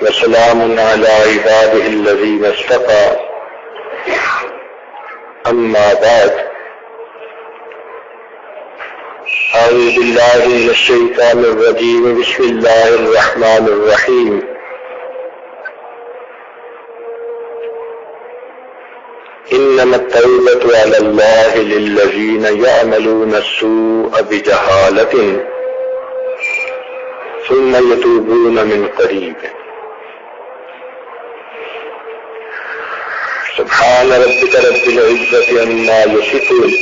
وسلام على عباده الذين اصطفى أما بعد أعوذ بالله من الشيطان الرجيم بسم الله الرحمن الرحيم إنما التوبة على الله للذين يعملون السوء بجهالة ثم يتوبون من قريب سبحان ربك رب العزة عما يصفون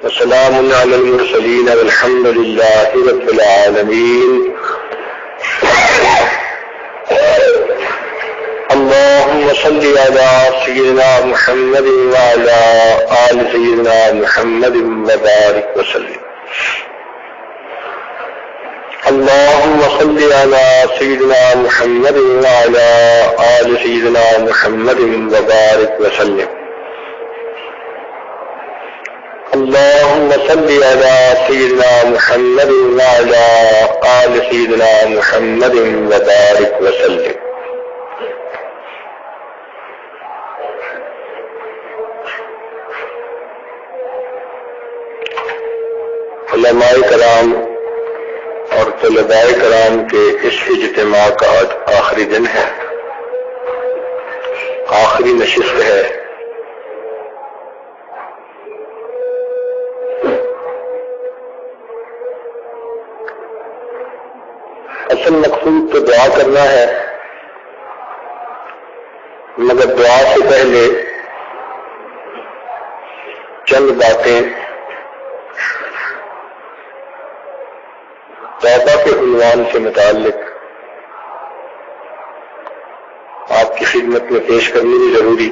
وسلام على المرسلين والحمد لله رب العالمين اللهم صل على سيدنا محمد وعلى آل سيدنا محمد وبارك وسلم اللهم صل على سيدنا محمد وعلى آل سيدنا محمد وبارك وسلم اللهم صل على سيدنا محمد وعلى آل سيدنا محمد وبارك وسلم علماء کرام اور طلباء کرام کے اس اجتماع کا آج آخری دن ہے، آخری نشست ہے۔ اصل مقصود تو دعا کرنا ہے، مگر دعا سے پہلے چند باتیں توبہ کے عنوان سے متعلق آپ کی خدمت میں پیش کرنی بھی ضروری۔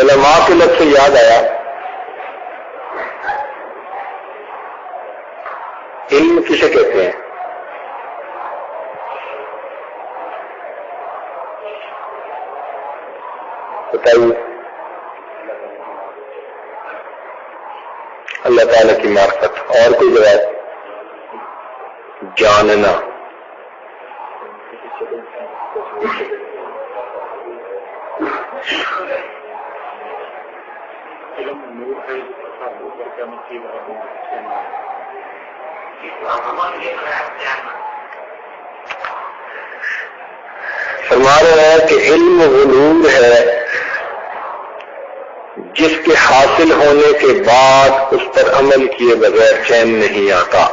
علماء کے لفظ سے یاد آیا، علم کسے کہتے ہیں؟ بتائیے۔ اللہ تعالیٰ کی معرفت۔ اور کوئی جواب؟ جاننا۔ فرما رہے ہیں کہ علم وہ نور ہے جس کے حاصل ہونے کے بعد اس پر عمل کیے بغیر چین نہیں آتا۔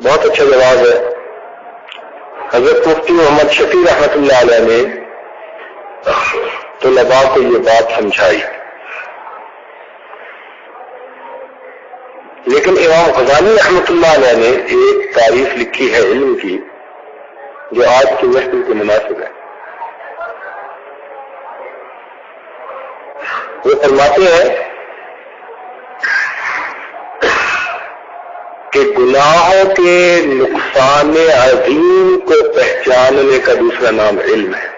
بہت اچھا جواب ہے۔ حضرت مفتی محمد شفیع رحمۃ اللہ علیہ نے طلباء کو یہ بات سمجھائی، لیکن امام غزالی رحمۃ اللہ علیہ نے ایک تعریف لکھی ہے علم کی جو آج کی محفل کے مناسب ہے۔ وہ فرماتے ہیں کہ گناہوں کے نقصان عظیم کو پہچاننے کا دوسرا نام علم ہے۔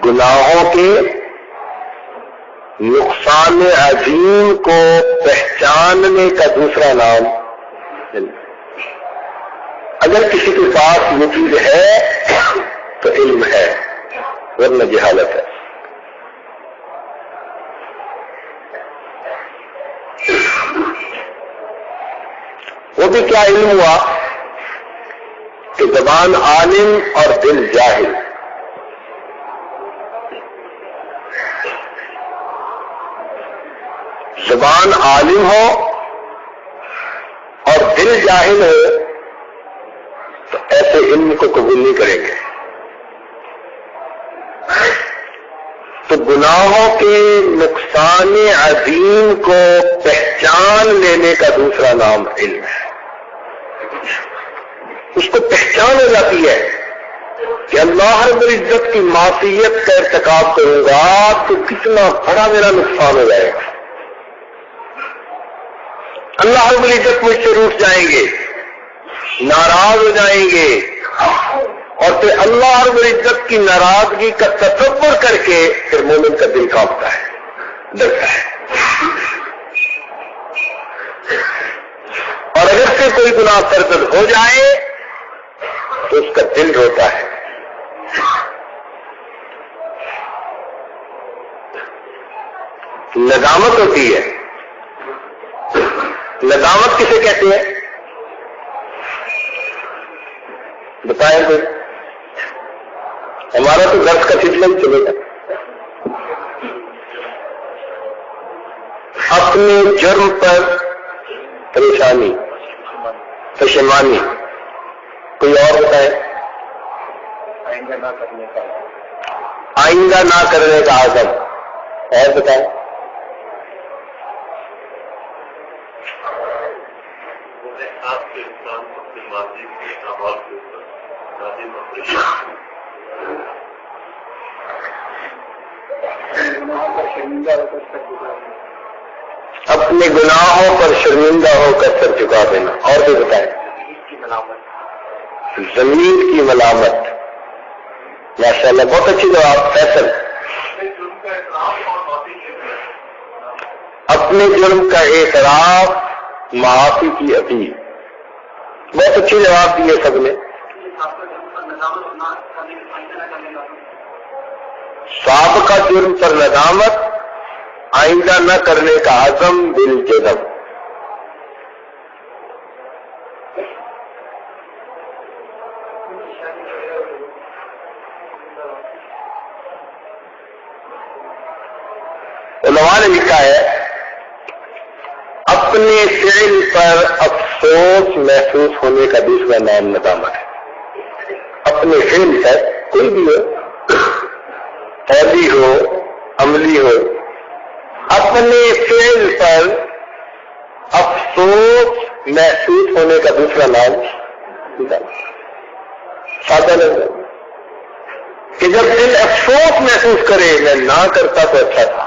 گناہوں کے نقصان عظیم کو پہچاننے کا دوسرا نام علم۔ اگر کسی کے پاس یہ چیز ہے تو علم ہے، ورنہ جہالت ہے۔ وہ بھی کیا علم ہوا کہ زبان عالم اور دل جاہل۔ زبان عالم ہو اور دل جاہل ہو تو ایسے علم کو قبول نہیں کریں گے۔ تو گناہوں کے نقصان عظیم کو پہچان لینے کا دوسرا نام علم ہے۔ اس کو پہچان ہو جاتی ہے کہ اللہ رب العزت کی معصیت کا ارتکاب کروں گا تو کتنا بڑا میرا نقصان ہو جائے گا، اللہ رب العزت مجھ سے روٹھ جائیں گے، ناراض ہو جائیں گے، اور پھر اللہ رب العزت کی ناراضگی کا تصور کر کے پھر مومن کا دل کانپتا ہے، ڈرتا ہے۔ اور اگر سے کوئی گناہ سرزد ہو جائے تو اس کا دل روتا ہے۔ ندامت ہوتی ہے۔ ندامت کسے کہتے ہیں؟ بتائیں پھر، ہمارا تو درس کا سلسلہ ہی چلے گا۔ اپنے جرم پر پریشانی، پشیمانی۔ کوئی اور بتائے؟ آئندہ نہ کرنے کا عزم۔ اور بتائیں؟ اپنے گناہوں پر شرمندہ ہو کر سر جھکا دینا۔ اور بھی بتائیں؟ زمین کی ملامت۔ ماشاءاللہ، بہت اچھی جواب فیصل۔ اپنے جرم کا اعتراف، معافی کی اپیل۔ بہت اچھی جواب دیے سب نے۔ سابقہ جرم پر ندامت، آئندہ نہ کرنے کا عزم، دل جزم۔ علماء نے لکھا ہے اپنے فعل پر افسوس محسوس ہونے کا دوسرا نام ندامت ہے۔ اپنے فعل پر، کوئی بھی ہو، قولی ہو، عملی ہو، اپنے فعل پر افسوس محسوس ہونے کا دوسرا نام سادہ لفظ کہ جب دل افسوس محسوس کرے میں نہ کرتا تو اچھا تھا،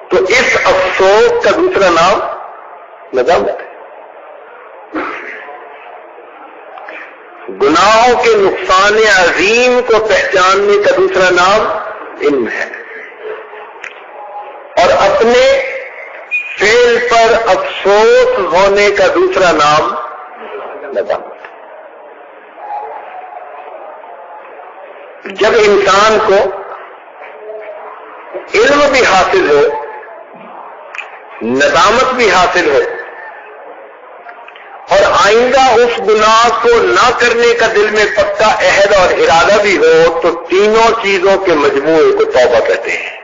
تو اس افسوس کا دوسرا نام ندامت ہے۔ گناہوں کے نقصان عظیم کو پہچاننے کا دوسرا نام علم ہے، اور اپنے فعل پر افسوس ہونے کا دوسرا نام ندامت ہے۔ جب انسان کو علم بھی حاصل ہو، ندامت بھی حاصل ہو، اور آئندہ اس گناہ کو نہ کرنے کا دل میں پکا عہد اور ارادہ بھی ہو، تو تینوں چیزوں کے مجموعے کو توبہ کہتے ہیں۔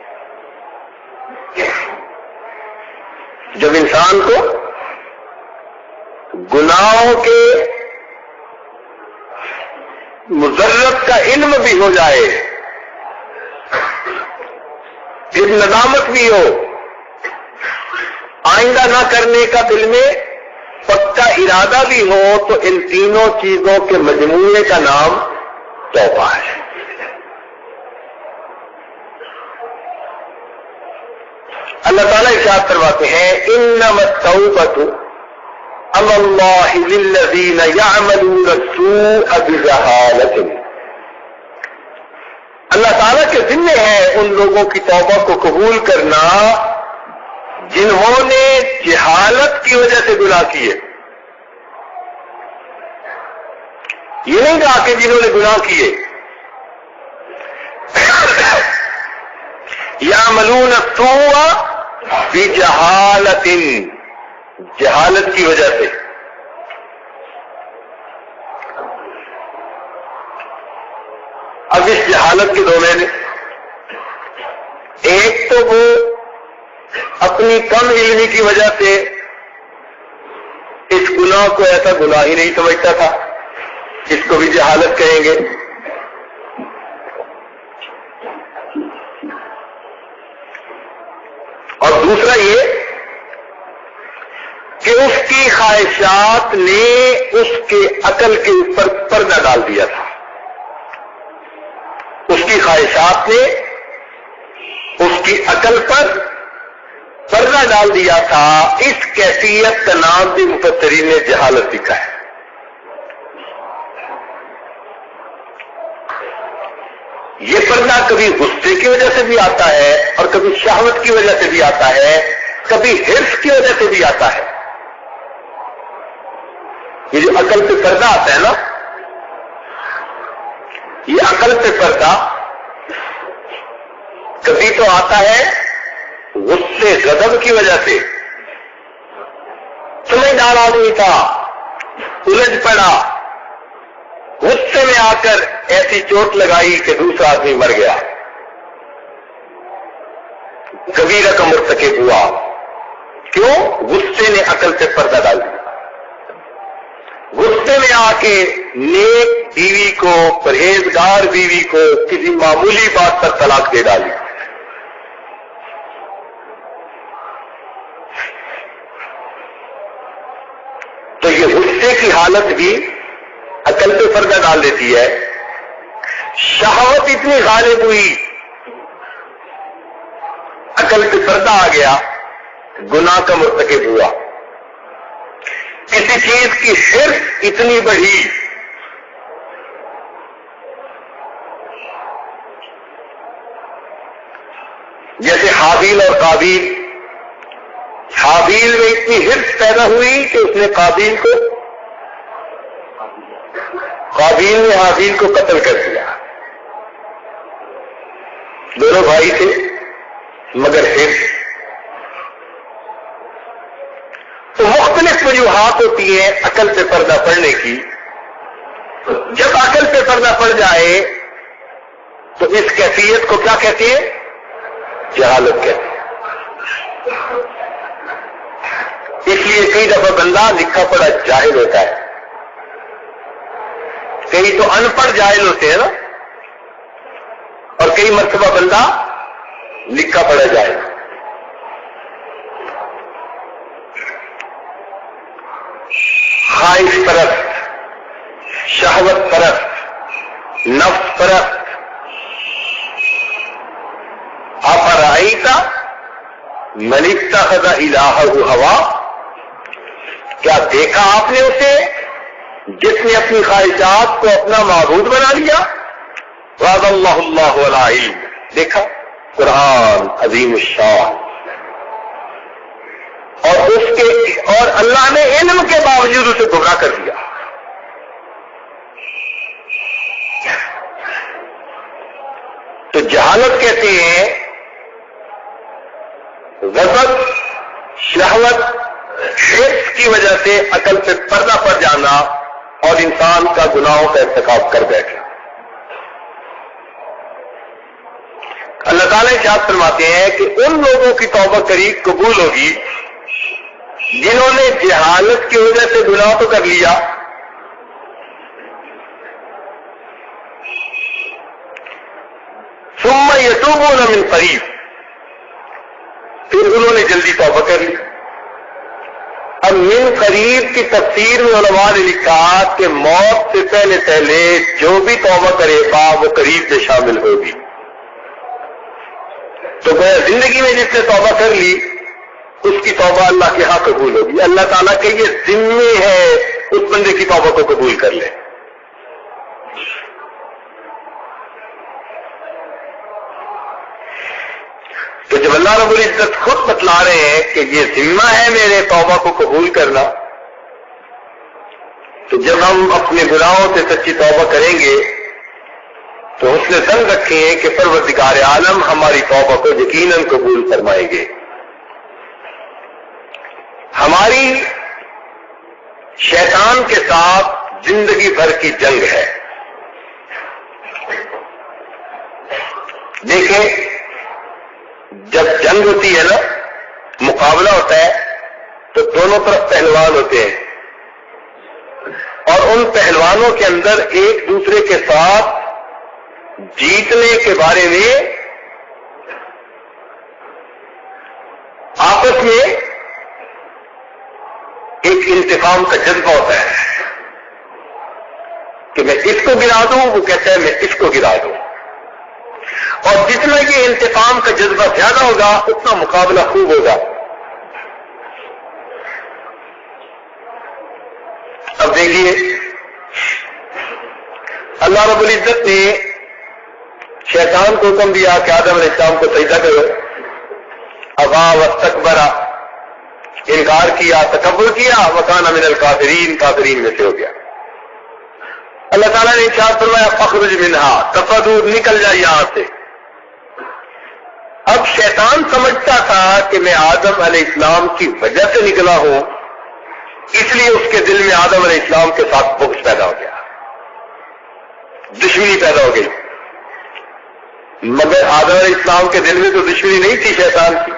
جب انسان کو گناہوں کے مضرت کا علم بھی ہو جائے، پھر ندامت بھی ہو، آئندہ نہ کرنے کا دل میں پکا ارادہ بھی ہو، تو ان تینوں چیزوں کے مجموعے کا نام توبہ ہے۔ اللہ تعالیٰ ارشاد فرماتے ہیں انما التوبۃ علی اللہ للذین یعملون السوء بجہالۃ۔ اللہ تعالیٰ کے ذمہ ہے ان لوگوں کی توبہ کو قبول کرنا جنہوں نے جہالت کی وجہ سے گناہ کیے۔ یہ نہیں کہا کہ جنہوں نے گناہ کیے، یعملون السوء بجہالۃ، جہالت کی وجہ سے۔ اب اس جہالت کے دو معنی، ایک تو وہ اپنی کم علمی کی وجہ سے اس گناہ کو ایسا گناہ ہی نہیں سمجھتا تھا، اس کو بھی جہالت کہیں گے۔ اور دوسرا یہ کہ اس کی خواہشات نے اس کے عقل کے اوپر پردہ ڈال دیا تھا، اس کی خواہشات نے اس کی عقل پر پردہ ڈال دیا تھا، اس کیفیت کا نام بھی مفسرین نے جہالت لکھا ہے۔ یہ پردہ کبھی غصے کی وجہ سے بھی آتا ہے اور کبھی شہوت کی وجہ سے بھی آتا ہے، کبھی حرص کی وجہ سے بھی آتا ہے۔ یہ جو عقل پہ پردہ آتا ہے نا، یہ عقل پہ پردہ کبھی تو آتا ہے غصے غضب کی وجہ سے، سمجھدار آدمی تھا، الجھ پڑا، غصے میں آ کر ایسی چوٹ لگائی کہ دوسرا آدمی مر گیا، کبیرہ کا مرتکب ہوا۔ کیوں؟ غصے نے عقل سے پردہ ڈال دیا۔ غصے میں آ کے نیک بیوی کو، پرہیزگار بیوی کو کسی معمولی بات پر طلاق دے ڈالی۔ تو یہ غصے کی حالت بھی عقل پہ پردہ ڈال دیتی ہے۔ شہوت اتنی غالب ہوئی، عقل پہ پردہ آ گیا، گناہ کا مرتکب ہوا۔ کسی چیز کی حرص اتنی بڑھی، جیسے حابیل اور قابیل، حابیل میں اتنی حرص پیدا ہوئی کہ اس نے قابیل نے حابیل کو قتل کر دیا۔ دونوں بھائی تھے مگر حرص۔ تو مختلف وجوہات ہوتی ہیں عقل پہ پردہ پڑنے کی۔ جب عقل پہ پردہ پڑ جائے تو اس کیفیت کو کیا کہتے ہیں؟ جہالت کہتے ہیں۔ اس لیے کئی دفعہ بندہ لکھا پڑھا جاہل ہوتا ہے، کئی تو ان پڑھ جاہل ہوتے ہیں نا، اور کئی مرتبہ بندہ لکھا پڑھا جاہل۔ خواہش پرست، شہوت پرست، نفس پرست۔ افرأیت من اتخذ الہہ ہوا، کیا دیکھا آپ نے اسے جس نے اپنی خواہشات کو اپنا معبود بنا لیا؟ وعد اللہ اللہ علی علم۔ دیکھا قرآن عظیم الشان، اور اللہ نے علم کے باوجود اسے گمراہ کر دیا۔ تو جہالت کہتے ہیں غضب، شہوت، حرص کی وجہ سے عقل سے پردہ پڑ جانا اور انسان کا گناہوں کا ارتکاب کر بیٹھنا۔ اللہ تعالیٰ ارشاد فرماتے ہیں کہ ان لوگوں کی توبہ قریب قبول ہوگی جنہوں نے جہالت کی وجہ سے گناہ تو کر لیا، ثم یتوبون من قریب، پھر انہوں نے جلدی توبہ کر لی۔ اب من قریب کی تفسیر میں علماء نے لکھا کہ موت سے پہلے پہلے جو بھی توبہ کرے گا وہ قریب سے شامل ہوگی۔ تو گویا زندگی میں جس نے توبہ کر لی اس کی توبہ اللہ کے ہاں قبول ہوگی۔ اللہ تعالیٰ کے یہ ذمہ ہے اس بندے کی توبہ کو قبول کر لے۔ تو جب اللہ رب العزت خود بتلا رہے ہیں کہ یہ ذمہ ہے میرے توبہ کو قبول کرنا، تو جب ہم اپنے گناہوں سے سچی توبہ کریں گے تو حسن ظن رکھیں کہ پروردگار عالم ہماری توبہ کو یقیناً قبول فرمائیں گے۔ ہماری شیطان کے ساتھ زندگی بھر کی جنگ ہے۔ دیکھیں، جب جنگ ہوتی ہے نا، مقابلہ ہوتا ہے، تو دونوں طرف پہلوان ہوتے ہیں، اور ان پہلوانوں کے اندر ایک دوسرے کے ساتھ جیتنے کے بارے میں آپس میں ایک انتقام کا جذبہ ہوتا ہے کہ میں اس کو گرا دوں، وہ کہتا ہے میں اس کو گرا دوں، اور جتنا یہ انتقام کا جذبہ زیادہ ہوگا اتنا مقابلہ خوب ہوگا۔ اب دیکھیے اللہ رب العزت نے شیطان کو حکم دیا کہ آدم علیہ السلام کو سجدہ کرو، ابا واستکبر، انکار کیا، تکبر کیا، وکان من الکافرین، کافرین میں سے ہو گیا۔ اللہ تعالیٰ نے ارشاد فرمایا فخرج منہا، تفدور، نکل جا یہاں سے۔ اب شیطان سمجھتا تھا کہ میں آدم علیہ السلام کی وجہ سے نکلا ہوں، اس لیے اس کے دل میں آدم علیہ السلام کے ساتھ بغض پیدا ہو گیا، دشمنی پیدا ہو گئی۔ مگر آدم علیہ السلام کے دل میں تو دشمنی نہیں تھی شیطان کی،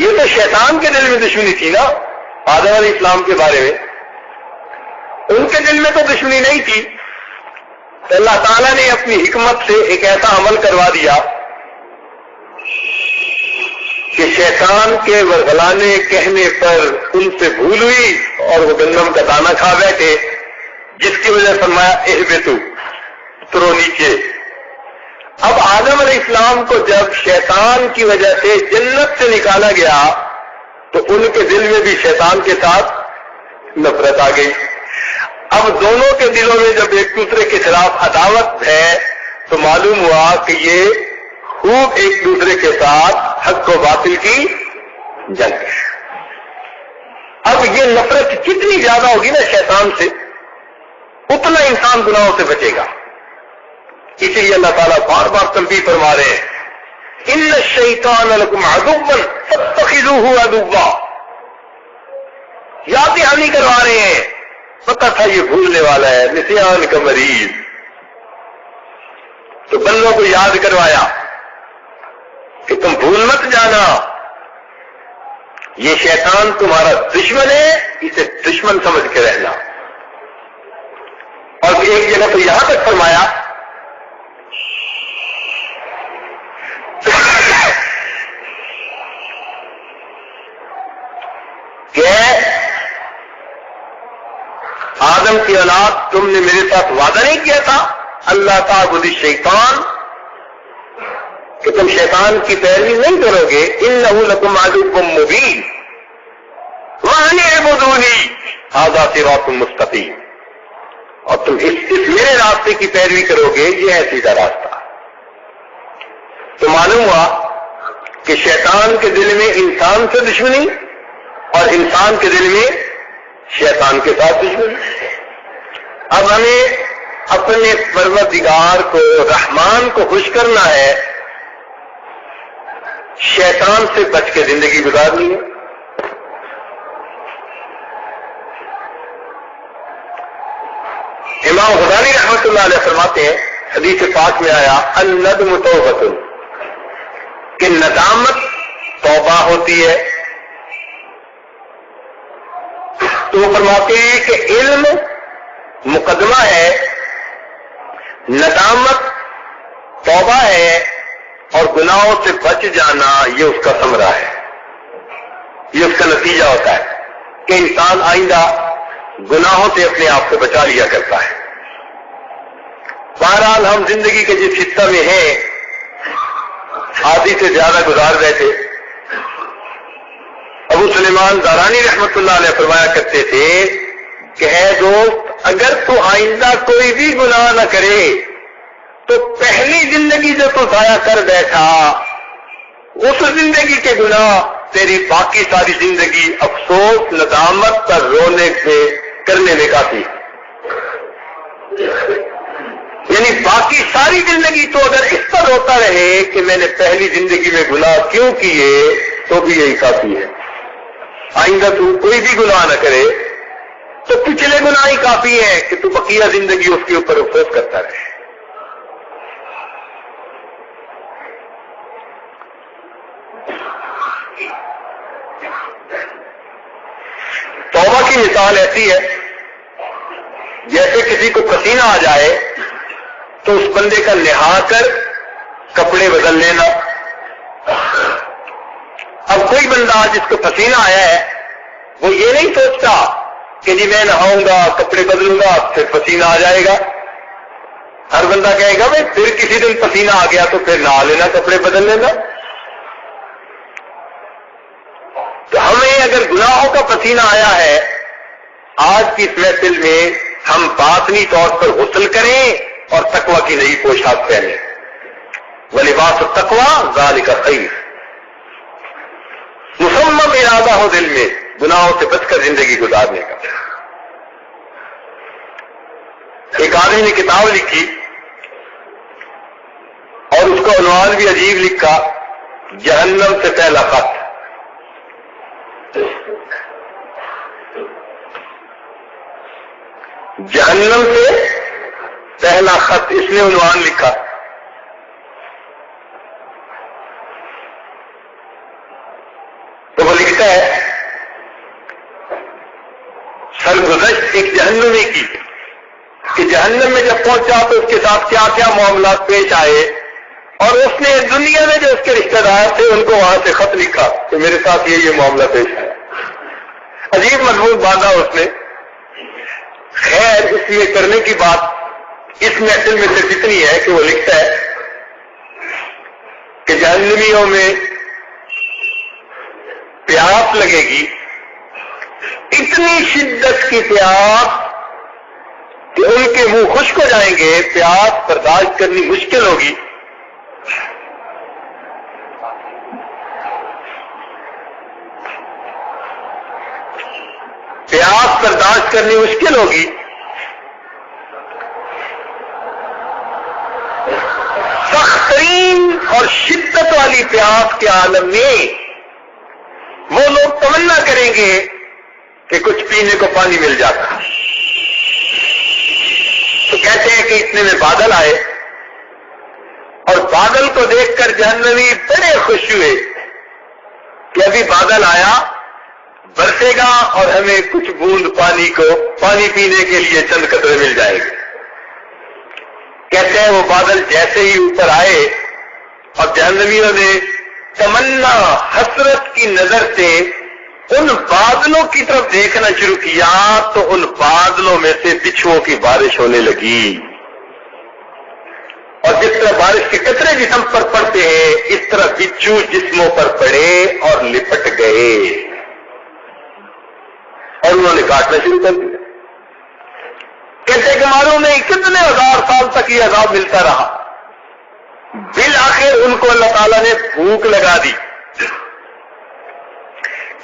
یہ تو شیطان کے دل میں دشمنی تھی نا آدم علیہ السلام کے بارے میں، ان کے دل میں تو دشمنی نہیں تھی۔ تو اللہ تعالیٰ نے اپنی حکمت سے ایک ایسا عمل کروا دیا کہ شیطان کے ورغلانے کہنے پر ان سے بھول ہوئی اور وہ گندم کا دانہ کھا بیٹھے، جس کی وجہ سے فرمایا اہبطوا، اترو نیچے۔ اب آدم علیہ السلام کو جب شیطان کی وجہ سے جنت سے نکالا گیا تو ان کے دل میں بھی شیطان کے ساتھ نفرت آ گئی۔ اب دونوں کے دلوں میں جب ایک دوسرے کے خلاف عداوت ہے تو معلوم ہوا کہ یہ خوب ایک دوسرے کے ساتھ حق و باطل کی جنگ ہے۔ اب یہ نفرت جتنی زیادہ ہوگی نا شیطان سے، اتنا انسان گناہوں سے بچے گا۔ اسی لیے اللہ تعالیٰ بار بار تنبیہ فرما رہے ہیں ان الشیطان لکم عدو فاتخذوہ عدوا، یاد دہانی کروا رہے ہیں، پتہ تھا یہ بھولنے والا ہے، نسیان کا مریض، تو بندوں کو یاد کروایا کہ تم بھول مت جانا، یہ شیطان تمہارا دشمن ہے، اسے دشمن سمجھ کے رہنا۔ اور ایک جگہ تو یہاں تک فرمایا کہ آدم کی اولاد تم نے میرے ساتھ وعدہ نہیں کیا تھا اللہ تعبد الشیطان کہ تم شیطان کی پیروی نہیں کرو گے، انہ لکم عدو مبین وان اعبدونی ھذا صراط مستقیم، اور تم اس میرے راستے کی پیروی کرو گے، یہ ہے سیدھا راستہ۔ تو معلوم ہوا کہ شیطان کے دل میں انسان سے دشمنی اور انسان کے دل میں شیطان کے ساتھ دشمنی۔ اب ہمیں اپنے پروردگار کو، رحمان کو خوش کرنا ہے، شیطان سے بچ کے زندگی گزارنی ہے۔ امام غزالی رحمۃ اللہ علیہ فرماتے ہیں، حدیث پاک میں آیا الندم توبۃ، کہ ندامت توبہ ہوتی ہے۔ تو وہ فرماتے ہیں کہ علم مقدمہ ہے، ندامت توبہ ہے، اور گناہوں سے بچ جانا یہ اس کا ثمرہ ہے، یہ اس کا نتیجہ ہوتا ہے کہ انسان آئندہ گناہوں سے اپنے آپ کو بچا لیا کرتا ہے۔ بہرحال ہم زندگی کے جس حصہ میں ہیں آدھی سے زیادہ گزار بیٹھے۔ ابو سلیمان دارانی رحمت اللہ علیہ فرمایا کرتے تھے کہ ہے دوست، اگر تو آئندہ کوئی بھی گناہ نہ کرے تو پہلی زندگی جو تو ضائع کر بیٹھا، اس زندگی کے گناہ تیری باقی ساری زندگی افسوس ندامت پر رونے سے کرنے میں کافی، یعنی باقی ساری زندگی تو اگر اس پر روتا رہے کہ میں نے پہلی زندگی میں گناہ کیوں کیے تو بھی یہی کافی ہے۔ آئندہ تو کوئی بھی گناہ نہ کرے تو پچھلے گناہ ہی کافی ہے کہ تو بقیہ زندگی اس کے اوپر افسوس کرتا رہے۔ توبہ کی مثال ایسی ہے جیسے کسی کو پسینہ آ جائے تو اس بندے کا نہا کر کپڑے بدل لینا۔ اب کوئی بندہ جس کو پسینہ آیا ہے وہ یہ نہیں سوچتا کہ جی میں نہاؤں گا، کپڑے بدلوں گا، پھر پسینہ آ جائے گا۔ ہر بندہ کہے گا بھائی پھر کسی دن پسینہ آ گیا تو پھر نہا لینا، کپڑے بدل لینا۔ تو ہمیں اگر گناہوں کا پسینہ آیا ہے، آج کی اس محفل میں ہم باطنی طور پر غسل کریں اور تقوی کی نئی پوشاک پہنیں. وَلِبَاسُ التَّقْوَىٰ ذَلِكَ خَيْرٌ. مصمم ارادہ ہو دل میں گناہوں سے بچ کر زندگی گزارنے کا. ایک آدمی نے کتاب لکھی اور اس کا عنوان بھی عجیب لکھا، جہنم سے پہلا خط. جہنم سے پہلا خط، اس نے عنوان لکھا. تو وہ لکھتا ہے سرگزشت ایک جہنمی کی کہ جہنم میں جب پہنچا تو اس کے ساتھ کیا کیا معاملات پیش آئے، اور اس نے دنیا میں جو اس کے رشتہ دار تھے ان کو وہاں سے خط لکھا کہ میرے ساتھ یہ معاملہ پیش آیا. عجیب مضمون باندھا اس نے. خیر، اس لیے کرنے کی بات اس محفل میں صرف اتنی ہے کہ وہ لکھتا ہے کہ جہنمیوں میں پیاس لگے گی، اتنی شدت کی پیاس کہ ان کے منہ خشک ہو جائیں گے، پیاس برداشت کرنی مشکل ہوگی. پیاس برداشت کرنی مشکل ہوگی. سخت ترین اور شدت والی پیاس کے عالم میں وہ لوگ تمنا کریں گے کہ کچھ پینے کو پانی مل جاتا. تو کہتے ہیں کہ اتنے میں بادل آئے اور بادل کو دیکھ کر جہنمی بڑے خوش ہوئے کہ ابھی بادل آیا، برسے گا اور ہمیں کچھ بوند پانی پینے کے لیے چند قطرے مل جائے گے. کہتے ہیں وہ بادل جیسے ہی اوپر آئے اور جہنمیوں نے تمنا حسرت کی نظر سے ان بادلوں کی طرف دیکھنا شروع کیا تو ان بادلوں میں سے بچھوؤں کی بارش ہونے لگی. اور جس طرح بارش کے قطرے جسم پر پڑتے ہیں اس طرح بچھو جسموں پر پڑے اور لپٹ گئے اور انہوں نے کاٹنا شروع کر دیا. کہتے کہ معلوم نہیں کتنے ہزار سال تک یہ عذاب ملتا رہا. بالآخر ان کو اللہ تعالیٰ نے بھوک لگا دی.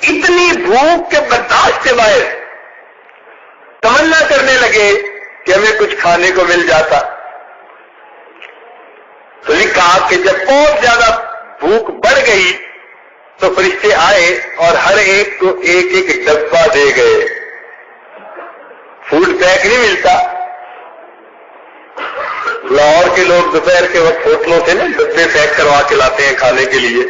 اتنی بھوک کے برداشت کے باعث تمنا کرنے لگے کہ ہمیں کچھ کھانے کو مل جاتا. تو لکھا کہ جب بہت زیادہ بھوک بڑھ گئی تو فرشتے آئے اور ہر ایک کو ایک ایک ڈبہ دے گئے. فوڈ پیک نہیں ملتا. لاہور کے لوگ دوپہر کے وقت ہوٹلوں سے نا ڈبے پیک کروا کے لاتے ہیں کھانے کے لیے.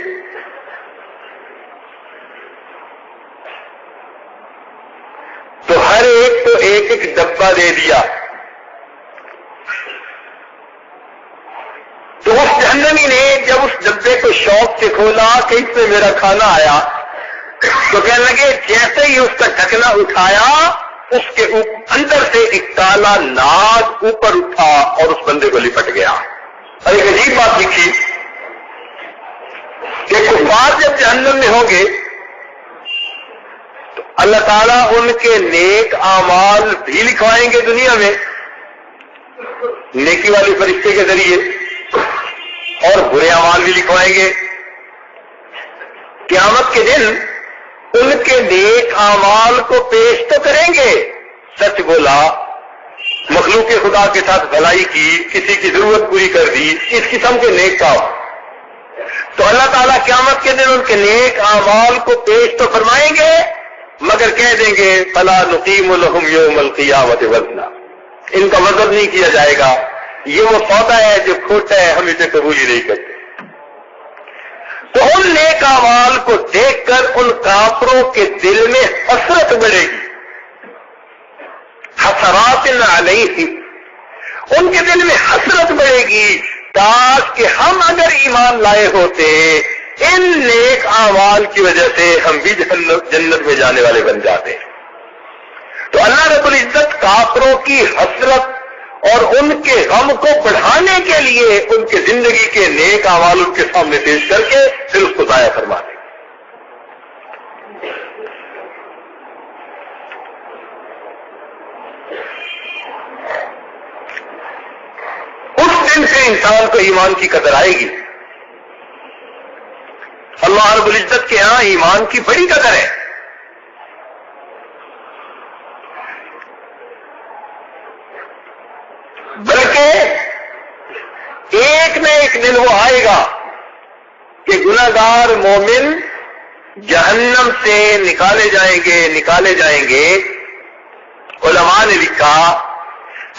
تو ہر ایک کو ایک ایک ڈبہ دے دیا. تو اس جہنمی نے جب اس ڈبے کو شوق سے کھولا کہ اس میں میرا کھانا آیا تو کہنے لگے جیسے ہی اس کا ڈھکنا اٹھایا اس کے اندر سے ایک کالا ناگ اوپر اٹھا اور اس بندے کو لپٹ گیا. اور ایک عجیب بات لکھی کہ کفار جب جہنم میں ہوں گے تو اللہ تعالیٰ ان کے نیک اعمال بھی لکھوائیں گے دنیا میں نیکی والے فرشتے کے ذریعے اور برے اعمال بھی لکھوائیں گے. قیامت کے دن ان کے نیک اعمال کو پیش تو کریں گے، سچ بولا، مخلوق خدا کے ساتھ بھلائی کی، کسی کی ضرورت پوری کر دی، اس قسم کے نیک کام. تو اللہ تعالیٰ قیامت کے دن ان کے نیک اعمال کو پیش تو فرمائیں گے مگر کہہ دیں گے فلا نقیم لہم یوم القیامت وزنا. ان کا وزن نہیں کیا جائے گا، یہ وہ سودا ہے جو کھوٹا ہے، ہم اسے قبول ہی نہیں کرتے. تو ان نیک اعمال کو دیکھ کر ان کافروں کے دل میں حسرت بڑھے گی. حسرات علیہ، ان کے دل میں حسرت بڑھے گی کاش کہ ہم اگر ایمان لائے ہوتے ان نیک اعمال کی وجہ سے ہم بھی جنت میں جانے والے بن جاتے. تو اللہ رب العزت کافروں کی حسرت اور ان کے غم کو بڑھانے کے لیے ان کے زندگی کے نیک اعمال ان کے سامنے پیش کر کے پھر اس کو ضائع فرما دیں. پھر انسان کو ایمان کی قدر آئے گی. اللہ رب العزت کے ہاں ایمان کی بڑی قدر ہے. بلکہ ایک نہ ایک دن وہ آئے گا کہ گناہگار مومن جہنم سے نکالے جائیں گے. علماء نے لکھا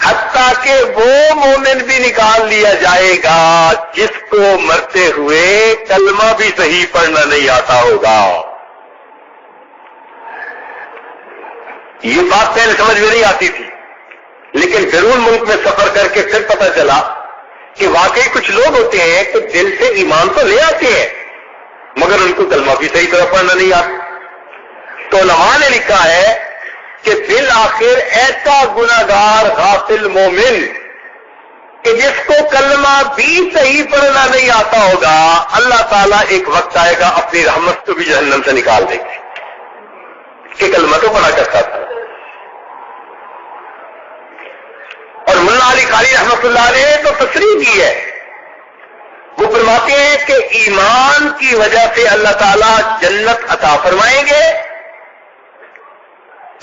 حتیٰ کہ وہ مومن بھی نکال لیا جائے گا جس کو مرتے ہوئے کلمہ بھی صحیح پڑھنا نہیں آتا ہوگا. یہ بات پہلے سمجھ میں نہیں آتی تھی، لیکن بیرون ملک میں سفر کر کے پھر پتہ چلا کہ واقعی کچھ لوگ ہوتے ہیں کہ دل سے ایمان تو لے آتے ہیں مگر ان کو کلمہ بھی صحیح طرح پڑھنا نہیں آتا. تو علماء نے لکھا ہے کہ بالآخر ایسا گناہگار غافل مومن کہ جس کو کلمہ بھی صحیح پڑھنا نہیں آتا ہوگا، اللہ تعالیٰ ایک وقت آئے گا اپنی رحمت کو بھی جہنم سے نکال دیں گے کہ کلمہ تو پڑھا کرتا تھا. اور ملا علی قاری رحمۃ اللہ علیہ نے تو تصریح کی ہے. وہ فرماتے ہیں کہ ایمان کی وجہ سے اللہ تعالیٰ جنت عطا فرمائیں گے.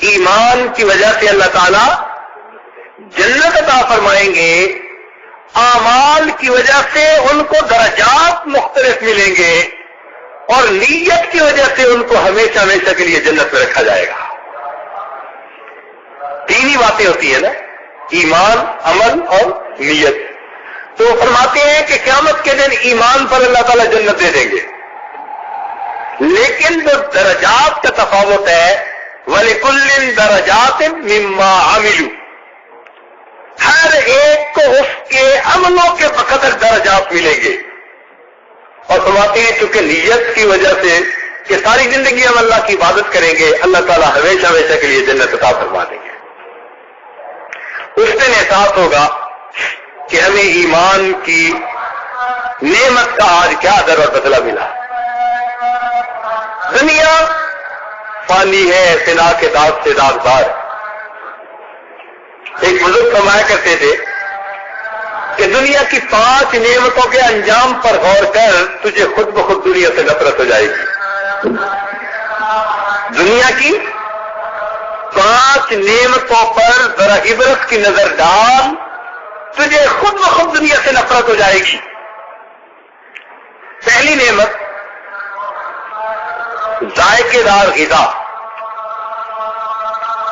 ایمان کی وجہ سے اللہ تعالیٰ جنت عطا فرمائیں گے. اعمال کی وجہ سے ان کو درجات مختلف ملیں گے اور نیت کی وجہ سے ان کو ہمیشہ ہمیشہ کے لیے جنت میں رکھا جائے گا. تین ہی باتیں ہوتی ہیں نا، ایمان، عمل اور نیت. تو فرماتے ہیں کہ قیامت کے دن ایمان پر اللہ تعالیٰ جنت دے دیں گے، لیکن جو درجات کا تفاوت ہے وَلِكُلٍّ دَرَجَاتٍ مِّمَّا عَمِلُوا، ہر ایک کو اس کے عملوں کے بقدر درجات ملیں گے. اور فرماتے ہیں چونکہ نیت کی وجہ سے کہ ساری زندگی ہم اللہ کی عبادت کریں گے، اللہ تعالیٰ ہمیشہ ہمیشہ کے لیے جنت عطا فرما دیں گے. اس دن احساس ہوگا کہ ہمیں ایمان کی نعمت کا آج کیا در اور بدلہ ملا. دنیا فانی ہے، فنا کے داغ سے داغدار. ایک بزرگ فرمایا کرتے تھے کہ دنیا کی 5 نعمتوں کے انجام پر غور کر، تجھے خود بخود دنیا سے نفرت ہو جائے گی. دنیا کی 5 نعمتوں پر ذرا عبرت کی نظر ڈال، تجھے خود بخود دنیا سے نفرت ہو جائے گی. پہلی نعمت ذائقے دار غذا،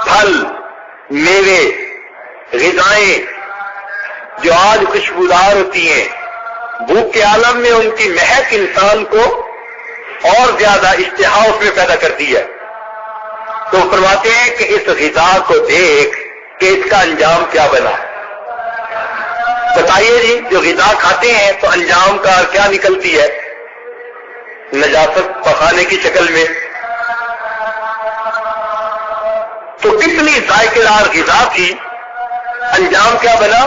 پھل، میوے، غذائیں جو آج خوشبودار ہوتی ہیں، بھوک کے عالم میں ان کی مہک انسان کو اور زیادہ اشتہا اس میں پیدا کرتی ہے. تو فرماتے ہیں کہ اس غذا کو دیکھ کہ اس کا انجام کیا بنا. بتائیے جی، جو غذا کھاتے ہیں تو انجام کا کیا نکلتی ہے؟ نجاست پخانے کی شکل میں. تو کتنی ذائقے دار غذا تھی، انجام کیا بنا؟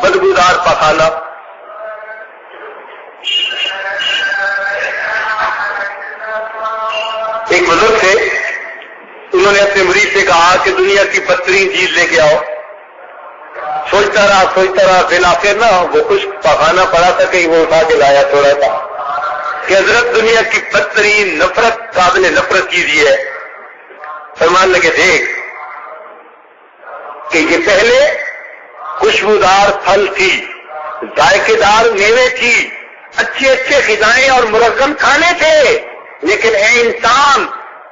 بدبودار پخانا. ایک بزرگ تھے، انہوں نے اپنے مرید سے کہا کہ دنیا کی بدترین چیز لے کے آؤ. سوچتا رہا بالآخر نا وہ کچھ پخانا پڑا تھا، کہیں وہ اٹھا کے لایا تھوڑا تھا کہ حضرت دنیا کی بدترین نفرت قابل نفرت چیز یہ ہے. فرمان لگے دیکھ کہ یہ پہلے خوشبودار پھل تھی، ذائقے دار میوے تھی، اچھے اچھے غذائیں اور مرغن کھانے تھے، لیکن اے انسان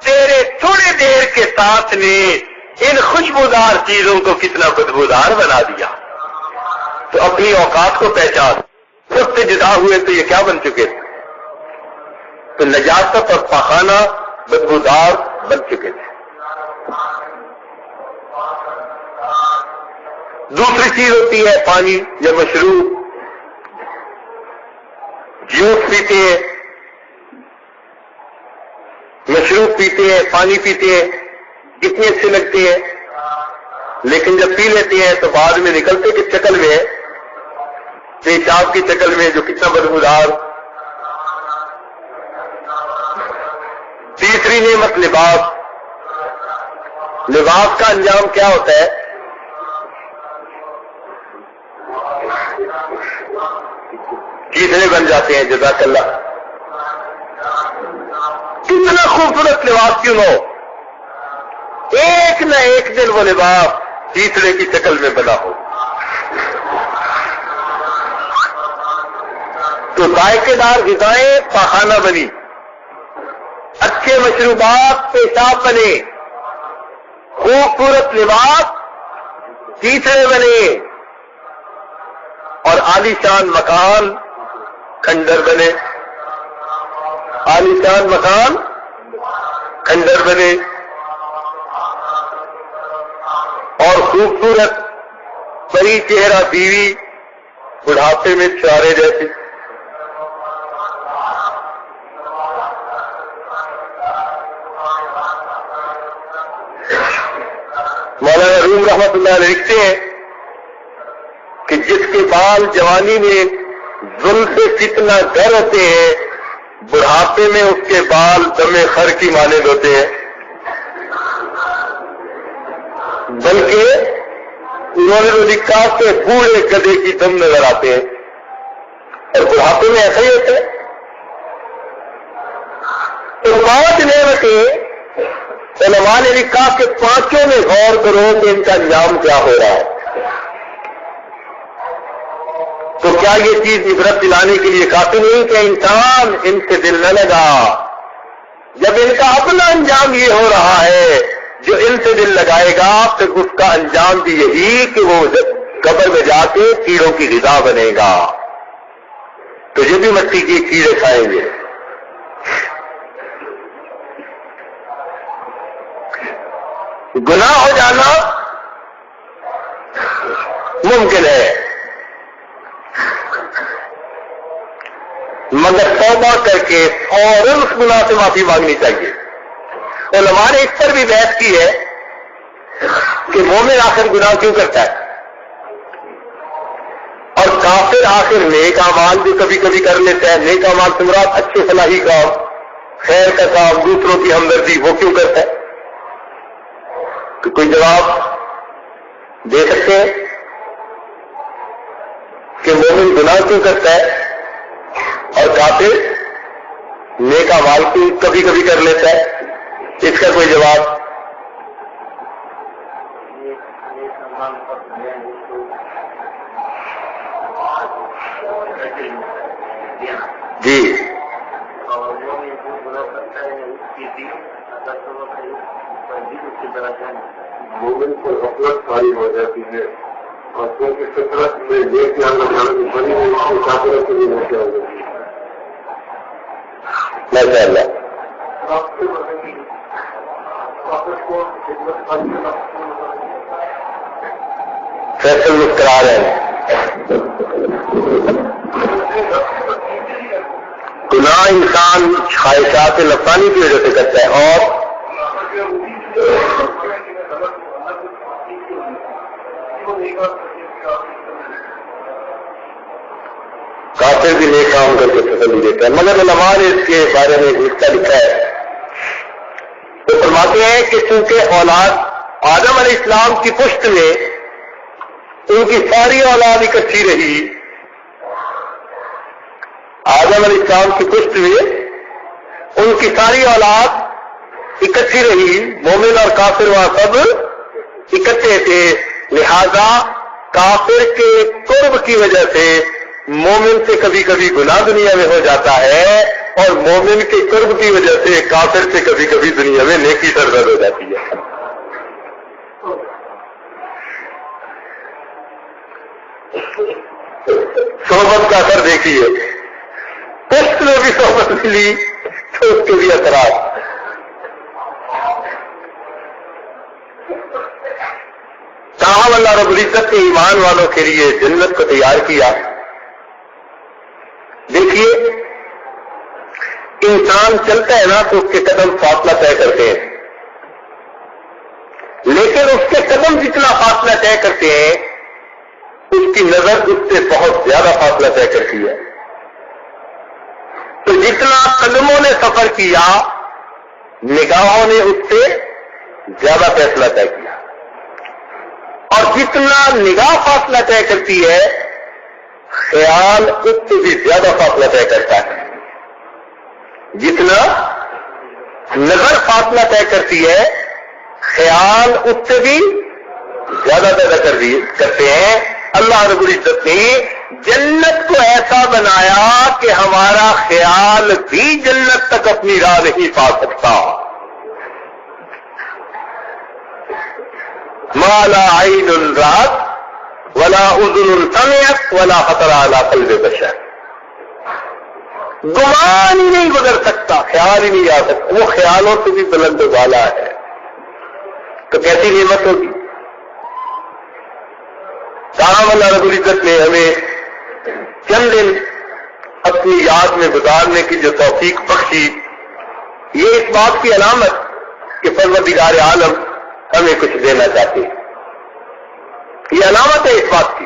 تیرے تھوڑے دیر کے ساتھ نے ان خوشبودار چیزوں کو کتنا بدبودار بنا دیا. تو اپنی اوقات کو پہچان، خود سے جدا ہوئے تو یہ کیا بن چکے تھے؟ تو نجاست اور پخانا بدبودار بن چکے تھے. دوسری چیز ہوتی ہے پانی یا مشروب. جوس پیتے ہیں، مشروب پیتے ہیں، پانی پیتے ہیں، کتنے اچھے لگتے ہیں، لیکن جب پی لیتے ہیں تو بعد میں نکلتے کس شکل میں ہے؟ پیشاب کی شکل میں، جو کتنا بدبودار. تیسری نعمت لباس. لباس کا انجام کیا ہوتا ہے؟ بن جاتے ہیں. جزاک اللہ. کتنا خوبصورت لباس کیوں نہ ہو, ایک نہ ایک دن وہ لباس تیسرے کی شکل میں بنا ہو. تو ذائقے دار غذائیں پاخانہ بنی, اچھے مشروبات پیشاب بنے, خوبصورت لباس تیسرے بنے, اور عالیشان مکان کھنڈر بنے. عالیشان مکان کھنڈر بنے, اور خوبصورت پری چہرہ بیوی بڑھاپے میں چارے جیسی. مولانا روم رحمت اللہ علیہ لکھتے ہیں کہ جس کے بال جوانی میں ظلم سے کتنا گر ہوتے ہیں, بڑھاپے میں اس کے بال دم خر کی مانند ہوتے ہیں. بلکہ انہوں نے تو لکھا کہ بوڑھے گدھے کی دم نظر آتے ہیں, اور بڑھاپے میں ایسا ہی ہوتا ہے. تو 5 نعمتیں علماء نے لکھا کہ 5 میں غور کرو کہ ان کا انجام کیا ہو رہا ہے. تو کیا یہ چیز عبرت دلانے کے لیے کافی نہیں کہ انسان ان سے دل نہ لگا, جب ان کا اپنا انجام یہ ہو رہا ہے, جو ان سے دل لگائے گا پھر اس کا انجام بھی یہی کہ وہ قبر میں جا کے کیڑوں کی غذا بنے گا, تو یہ بھی مٹی کی کیڑے کھائیں گے. گناہ ہو جانا ممکن ہے, مگر توبہ کر کے فوراً اس گناہ سے معافی مانگنی چاہیے. علماء نے اس پر بھی بحث کی ہے کہ مومن آخر گناہ کیوں کرتا ہے, اور کافر آخر نیک اعمال بھی کبھی کبھی کر لیتا ہے. نیک اعمال سے مراد اچھے صلاحی کام, خیر کا کام, دوسروں کی ہمدردی, وہ کیوں کرتا ہے؟ تو کوئی جواب دے سکتے ہیں کہ مومن گناہ کیوں کرتا ہے اور کافر نیک اعمال کو کبھی کبھی کر لیتا ہے؟ اس کا کوئی جواب؟ جی مومن کو غفلت خالی ہو جاتی ہے, اور کیونکہ فطرت میں نیک عمل کی بنی ہوئی اس کی کافروں کے لیے موقع ہو جاتی ہے. ماشاء اللہ. فیصل مسکرا رہے ہیں. گناہ انسان خواہشات نفسانی کی وجہ سے کرتا ہے, اور کافر بھی نیک کام کر کے تسلی دیتا ہے. مگر علماء نے اس کے بارے میں حصہ لکھا ہے, تو فرماتے ہیں کہ چونکہ اولاد آدم علیہ السلام کی پشت میں ان کی ساری اولاد اکٹھی رہی, آدم علیہ السلام کی پشت میں ان کی ساری اولاد اکٹھی رہی, مومن اور کافر وہاں سب اکٹھے تھے, لہذا کافر کے قرب کی وجہ سے مومن سے کبھی کبھی گناہ دنیا میں ہو جاتا ہے, اور مومن کے قرب کی وجہ سے کافر سے کبھی کبھی دنیا میں نیکی سرزد ہو جاتی ہے. صحبت کا اثر دیکھیے, پشت میں بھی صحبت ملی تو اس کے بھی اثرات. تاہم اللہ رب العزت نے ایمان والوں کے لیے جنت کو تیار کیا. دیکھیے انسان چلتا ہے نا تو اس کے قدم فاصلہ طے کرتے ہیں, لیکن اس کے قدم جتنا فاصلہ طے کرتے ہیں اس کی نظر اس سے بہت زیادہ فاصلہ طے کرتی ہے. تو جتنا قدموں نے سفر کیا نگاہوں نے اس سے زیادہ فاصلہ طے کیا, اور جتنا نگاہ فاصلہ طے کرتی ہے خیال اس سے بھی زیادہ فاصلہ طے کرتا ہے. جتنا نظر فاصلہ طے کرتی ہے خیال اس سے بھی زیادہ طے کرتے ہیں. اللہ رب العزت نے جنت کو ایسا بنایا کہ ہمارا خیال بھی جنت تک اپنی راہ نہیں پا سکتا. ما لا عین رأت ولا اذن سمعت ولا خطر علی قلب بشر. گمان ہی نہیں گزر سکتا, خیال ہی نہیں آ سکتا. وہ خیالوں سے بھی بلند و بالا ہے. تو کیسی نعمت ہوگی. تاہم اللہ رب العزت نے ہمیں چند دن اپنی یاد میں گزارنے کی جو توفیق بخشی, یہ اس بات کی علامت کہ پروردگار عالم ہمیں کچھ دینا چاہتے ہیں. یہ علامت ہے اس بات کی.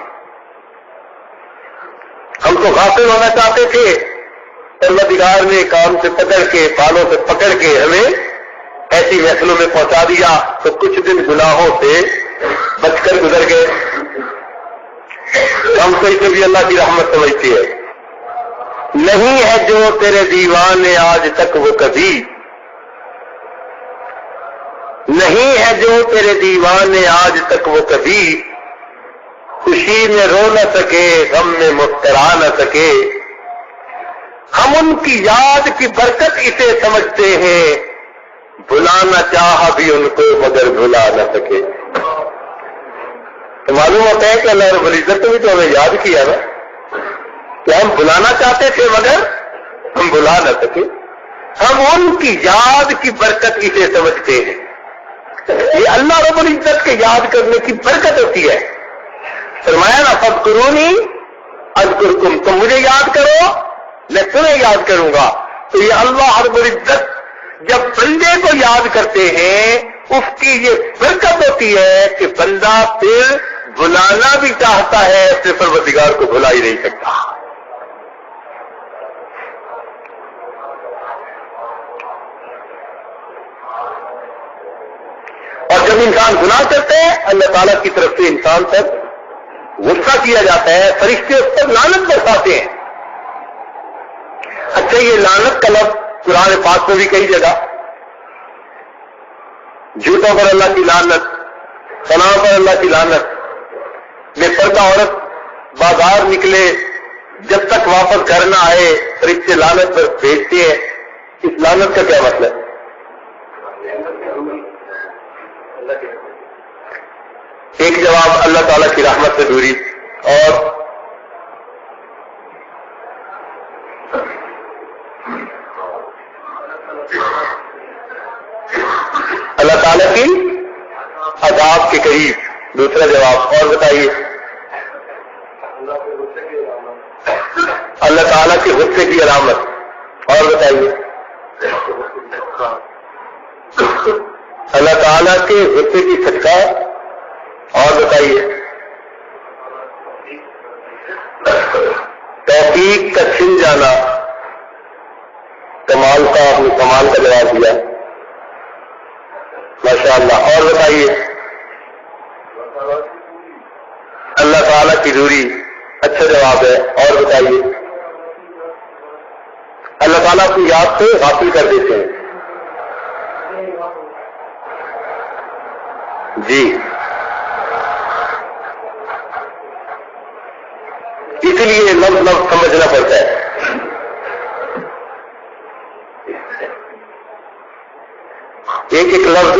ہم تو غافل ہونا چاہتے تھے, پروردگار نے کام سے پکڑ کے, بالوں سے پکڑ کے ہمیں ایسی محفلوں میں پہنچا دیا تو کچھ دن گناہوں سے بچ کر گزر گئے. ہم کو اسے بھی اللہ کی رحمت سمجھتی ہے. نہیں ہے جو تیرے دیوانے آج تک وہ کبھی, نہیں ہے جو تیرے دیوانے آج تک وہ کبھی, خوشی میں رو نہ سکے غم میں مسکرا نہ سکے. ہم ان کی یاد کی برکت اسے سمجھتے ہیں, بلانا چاہا بھی ان کو مگر بھلا نہ سکے. تو معلوم ہوتا ہے کہ اللہ رب العزت نے بھی تو ہمیں یاد کیا نا, کہ ہم بلانا چاہتے تھے مگر ہم بلا نہ سکے. ہم ان کی یاد کی برکت اسے سمجھتے ہیں. یہ اللہ رب العزت کے یاد کرنے کی برکت ہوتی ہے. فرمایا نا فاذکرونی اذکرکم, تم مجھے یاد کرو میں تمہیں یاد کروں گا. تو یہ اللہ رب العزت جب بندے کو یاد کرتے ہیں اس کی یہ برکت ہوتی ہے کہ بندہ پھر بلانا بھی چاہتا ہے, اپنے پروردگار کو بلا ہی نہیں سکتا. اور جب انسان گناہ کرتے ہیں اللہ تعالیٰ کی طرف سے انسان پر غصہ کیا جاتا ہے, فرشتے اس پر لعنت برساتے ہیں. اچھا یہ لعنت کا لفظ قرآن پاک میں بھی کئی جگہ, جھوٹوں پر اللہ کی لعنت, فلاں پر اللہ کی لعنت, بے پردہ عورت بازار نکلے جب تک واپس گھر نہ آئے فرشتے لعنت پر بھیجتے ہیں. اس لعنت کا کیا مطلب؟ ایک جواب اللہ تعالیٰ کی رحمت سے دوری, اور اللہ تعالیٰ کی عذاب کے قریب. دوسرا جواب اور بتائیے. اللہ تعالیٰ کے غصے کی علامت, اور بتائیے. اللہ تعالیٰ کے غصے کی صدقہ, اور بتائیے. توفیق کا چھن جانا, کمال کا, آپ نے کمال کا جواب دیا ماشاء اللہ. اور بتائیے. اللہ تعالیٰ کی دوری, اچھا جواب ہے. اور بتائیے. اللہ تعالیٰ کی یاد سے غافل کر دیتے ہیں. جی اس لیے لفظ سمجھنا پڑتا ہے. ایک ایک لفظ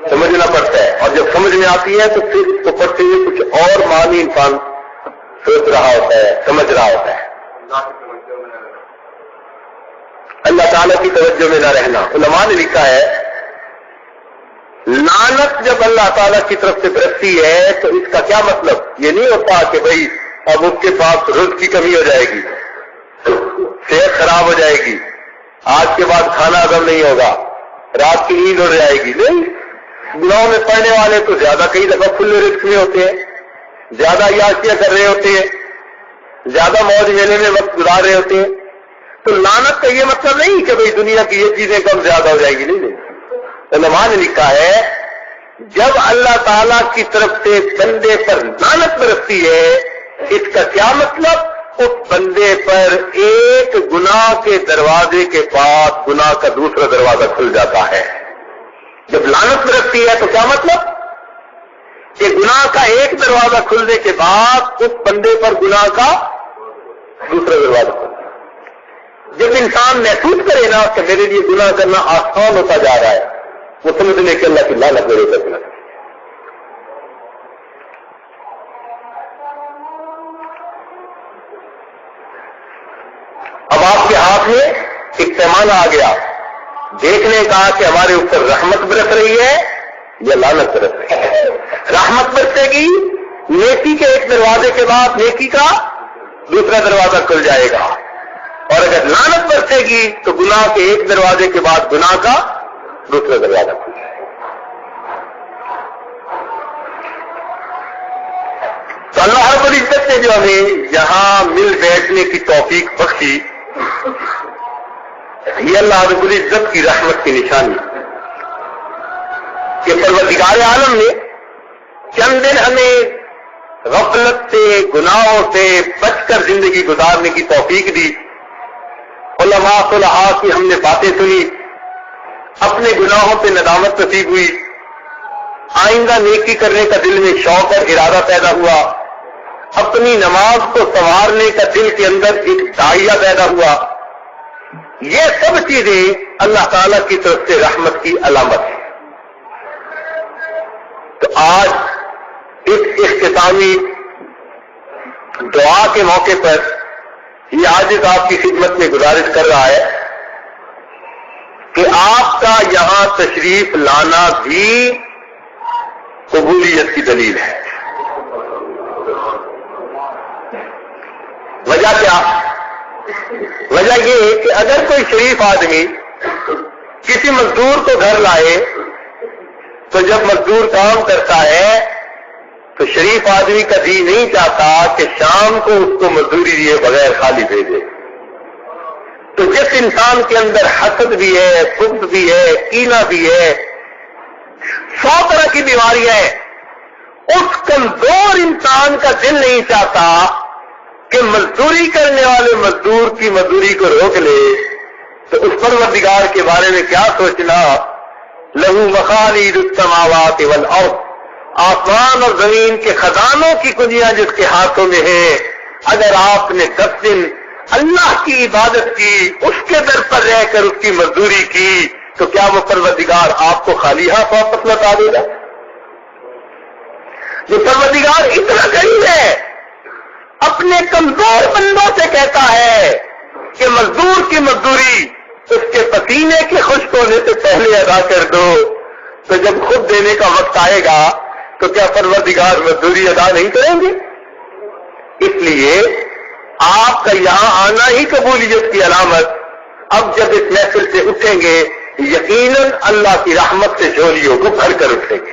سمجھنا پڑتا ہے, اور جب سمجھ میں آتی ہے تو پھر اس کو پڑھتے ہوئے کچھ اور معنی انسان سوچ رہا ہوتا ہے, سمجھ رہا ہوتا ہے. اللہ تعالیٰ کی توجہ میں نہ رہنا. علماء نے لکھا ہے لعنت جب اللہ تعالیٰ کی طرف سے برستی ہے تو اس کا کیا مطلب یہ نہیں ہوتا کہ بھائی اب اس کے پاس رزق کی کمی ہو جائے گی, صحت خراب ہو جائے گی, آج کے بعد کھانا ہضم نہیں ہوگا, رات کی نیند ہو جائے گی. نہیں, گناہوں میں پڑنے والے تو زیادہ کئی دفعہ کھلے رزق میں ہوتے ہیں, زیادہ عیاشیاں کر رہے ہوتے ہیں, زیادہ موج میلے میں وقت گزار رہے ہوتے ہیں. تو لعنت کا یہ مطلب نہیں کہ بھئی دنیا کی یہ چیزیں کم زیادہ ہو جائیں گی. نہیں, علماء نے لکھا ہے جب اللہ تعالیٰ کی طرف سے بندے پر لعنت برستی ہے اس کا کیا مطلب اس بندے پر ایک گناہ کے دروازے کے بعد گناہ کا دوسرا دروازہ کھل جاتا ہے. جب لعنت برستی ہے تو کیا مطلب کہ گناہ کا ایک دروازہ کھلنے کے بعد اس بندے پر گناہ کا دوسرا دروازہ کھلتا ہے. جب انسان محسوس کرے نا کہ میرے لیے گناہ کرنا آسان ہوتا جا رہا ہے, وہ سمجھنے کہ اللہ کی لعنت میرے اوپر نہ. اب آپ کے ہاتھ میں ایک پیمانہ آ گیا دیکھنے کا کہ ہمارے اوپر رحمت برس رہی ہے یا لعنت برس رہی ہے. رحمت برسے گی, نیکی کے ایک دروازے کے بعد نیکی کا دوسرا دروازہ کھل جائے گا, اور اگر لعنت برسے گی تو گناہ کے ایک دروازے کے بعد گناہ کا دوسرا دروازہ کھل جائے گا. تو اللہ رب العزت نے جو ہمیں یہاں مل بیٹھنے کی توفیق بخشی, یہ اللہ رب العزت کی رحمت کی نشانی کہ پروردگار عالم نے چند دن ہمیں غفلت سے, گناہوں سے بچ کر زندگی گزارنے کی توفیق دی. علماء صلحاء کی ہم نے باتیں سنی, اپنے گناہوں پہ ندامت نصیب ہوئی, آئندہ نیکی کرنے کا دل میں شوق اور ارادہ پیدا ہوا, اپنی نماز کو سنوارنے کا دل کے اندر ایک داعیہ پیدا ہوا. یہ سب چیزیں اللہ تعالی کی طرف سے رحمت کی علامت ہے. تو آج اس اختتامی دعا کے موقع پر یہ عاجز آپ کی خدمت میں گزارش کر رہا ہے کہ آپ کا یہاں تشریف لانا بھی قبولیت کی دلیل ہے. وجہ کیا؟ وجہ یہ ہے کہ اگر کوئی شریف آدمی کسی مزدور کو گھر لائے تو جب مزدور کام کرتا ہے تو شریف آدمی کا جی نہیں چاہتا کہ شام کو اس کو مزدوری دیے بغیر خالی بھیجے. تو جس انسان کے اندر حسد بھی ہے, بغض بھی ہے, کینہ بھی ہے, 100 طرح کی بیماریاں ہیں, اس کمزور انسان کا دل نہیں چاہتا کہ مزدوری کرنے والے مزدور کی مزدوری کو روک لے. تو اس پروردگار کے بارے میں کیا سوچنا, لہو مخالید السماوات والارض, آسمان اور زمین کے خزانوں کی کنجیاں جس کے ہاتھوں میں ہیں. اگر آپ نے 10 دن اللہ کی عبادت کی, اس کے در پر رہ کر اس کی مزدوری کی, تو کیا وہ پروردگار آپ کو خالی ہاتھ واپس لوٹا دے گا؟ جو پروردگار اتنا قریب ہے, اپنے کمزور بندوں سے کہتا ہے کہ مزدور کی مزدوری اس کے پسینے کے خشک ہونے سے پہلے ادا کر دو. تو جب خود دینے کا وقت آئے گا تو کیا پروردگار مزدوری ادا نہیں کریں گے؟ اس لیے آپ کا یہاں آنا ہی قبولیت کی علامت. اب جب اس محفل سے اٹھیں گے یقیناً اللہ کی رحمت سے جھولیوں کو بھر کر اٹھیں گے.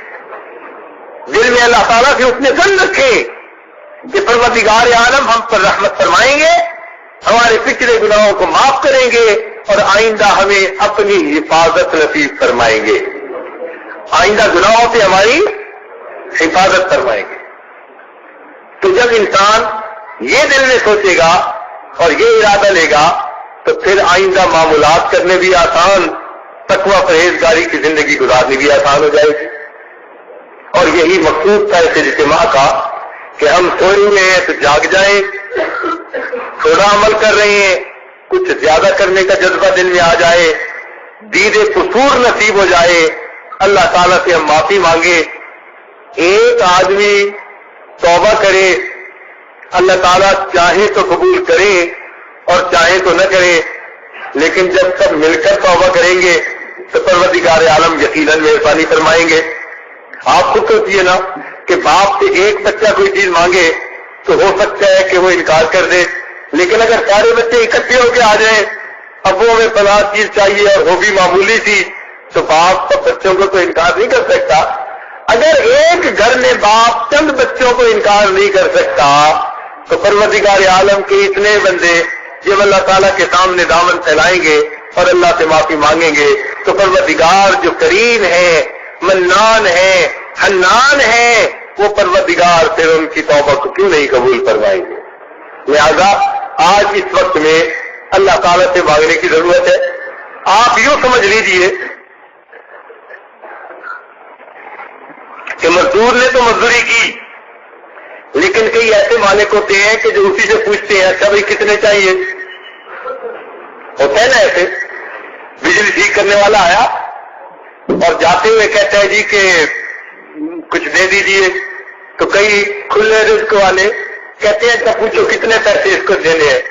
دل میں اللہ تعالیٰ سے اتنے زن رکھیں کہ پروردگار عالم ہم پر رحمت فرمائیں گے, ہمارے پچھلے گناہوں کو معاف کریں گے, اور آئندہ ہمیں اپنی حفاظت نصیب فرمائیں گے. آئندہ گناہوں سے ہماری حفاظت فرمائیں گے. تو جب انسان یہ دل میں سوچے گا اور یہ ارادہ لے گا تو پھر آئندہ معاملات کرنے بھی آسان, تقوی پرہیزگاری کی زندگی گزارنی بھی آسان ہو جائے گی. اور یہی مقصود تھا اس اجتماع کا کہ ہم سوئے ہوئے ہیں تو جاگ جائیں, تھوڑا عمل کر رہے ہیں کچھ زیادہ کرنے کا جذبہ دل میں آ جائے, دید قصور نصیب ہو جائے, اللہ تعالیٰ سے ہم معافی مانگے. ایک آدمی توبہ کرے, اللہ تعالیٰ چاہے تو قبول کرے اور چاہے تو نہ کرے, لیکن جب سب مل کر توبہ کریں گے تو پروردگار عالم یقیناً مہربانی فرمائیں گے. آپ خود سوچیے نا کہ باپ سے ایک بچہ کوئی چیز مانگے تو ہو سکتا ہے کہ وہ انکار کر دے, لیکن اگر سارے بچے اکٹھے ہو کے آ جائیں, اب وہ ہمیں فلاں چیز چاہیے اور وہ بھی معمولی سی, تو باپ تو بچوں کو تو انکار نہیں کر سکتا. اگر ایک گھر میں باپ چند بچوں کو انکار نہیں کر سکتا تو پروردگار عالم کے اتنے بندے جب اللہ تعالیٰ کے سامنے دامن پھیلائیں گے اور اللہ سے معافی مانگیں گے تو پروردگار جو کریم ہے, منان ہے, حنان ہے, وہ پروردگار پھر ان کی توبہ کو کیوں نہیں قبول فرمائیں گے. لہذا آج اس وقت میں اللہ تعالیٰ سے مانگنے کی ضرورت ہے. آپ یوں سمجھ لیجئے کہ مزدور نے تو مزدوری کی، لیکن کئی ایسے مالک ہوتے ہیں کہ جو اسی سے پوچھتے ہیں اچھا بھائی کتنے چاہیے. ہوتا ہے نا ایسے. بجلی ٹھیک کرنے والا آیا اور جاتے ہوئے کہتا ہے جی کہ کچھ دے دیجیے، تو کئی کھلے رزق والے کہتے ہیں اچھا پوچھو کتنے پیسے اس کو دینے ہیں.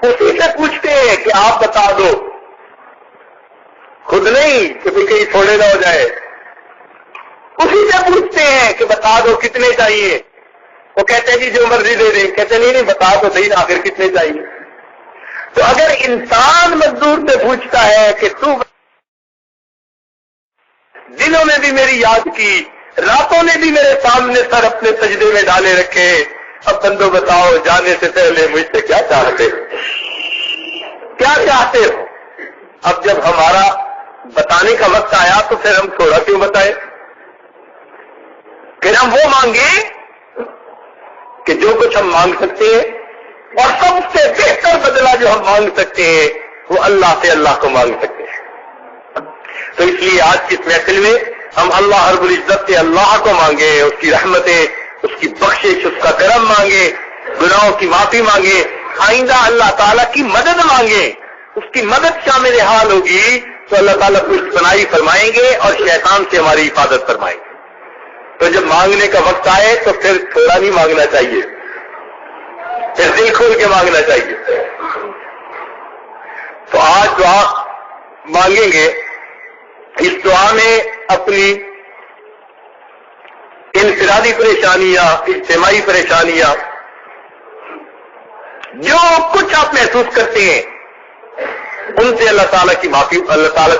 اسی سے پوچھتے ہیں کہ آپ بتا دو، خود نہیں کہ بھائی کہیں تھوڑے نہ ہو جائے. اسی سے پوچھتے ہیں کہ بتا دو کتنے چاہیے. وہ کہتے ہیں جی جو مرضی دے دیں. کہتے نہیں بتا تو صحیح نا آخر کتنے چاہیے. تو اگر انسان مزدور سے پوچھتا ہے کہ تو دنوں میں بھی میری یاد کی، راتوں نے بھی میرے سامنے سر اپنے سجدے میں ڈالے رکھے، اب بندو بتاؤ جانے سے پہلے مجھ سے کیا چاہتے ہو، کیا چاہتے ہو. اب جب ہمارا بتانے کا وقت آیا تو پھر ہم تھوڑا کیوں بتائیں، پھر ہم وہ مانگیں کہ جو کچھ ہم مانگ سکتے ہیں، اور سب سے بہتر بدلہ جو ہم مانگ سکتے ہیں وہ اللہ سے اللہ کو مانگ سکتے ہیں. تو اس لیے آج کی اس محفل میں ہم اللہ رب العزت سے اللہ کو مانگے، اس کی رحمتیں، اس کی بخشش، اس کا کرم مانگے، گناہوں کی معافی مانگے، آئندہ اللہ تعالیٰ کی مدد مانگے. اس کی مدد شامل حال ہوگی تو اللہ تعالیٰ کچھ بنائی فرمائیں گے اور شیطان سے ہماری حفاظت فرمائیں گے. تو جب مانگنے کا وقت آئے تو پھر تھوڑا نہیں مانگنا چاہیے، پھر دل کھول کے مانگنا چاہیے. تو آج دعا مانگیں گے. اس دعا میں اپنی انفرادی پریشانیاں، اجتماعی پریشانیاں، جو کچھ آپ محسوس کرتے ہیں ان سے اللہ تعالیٰ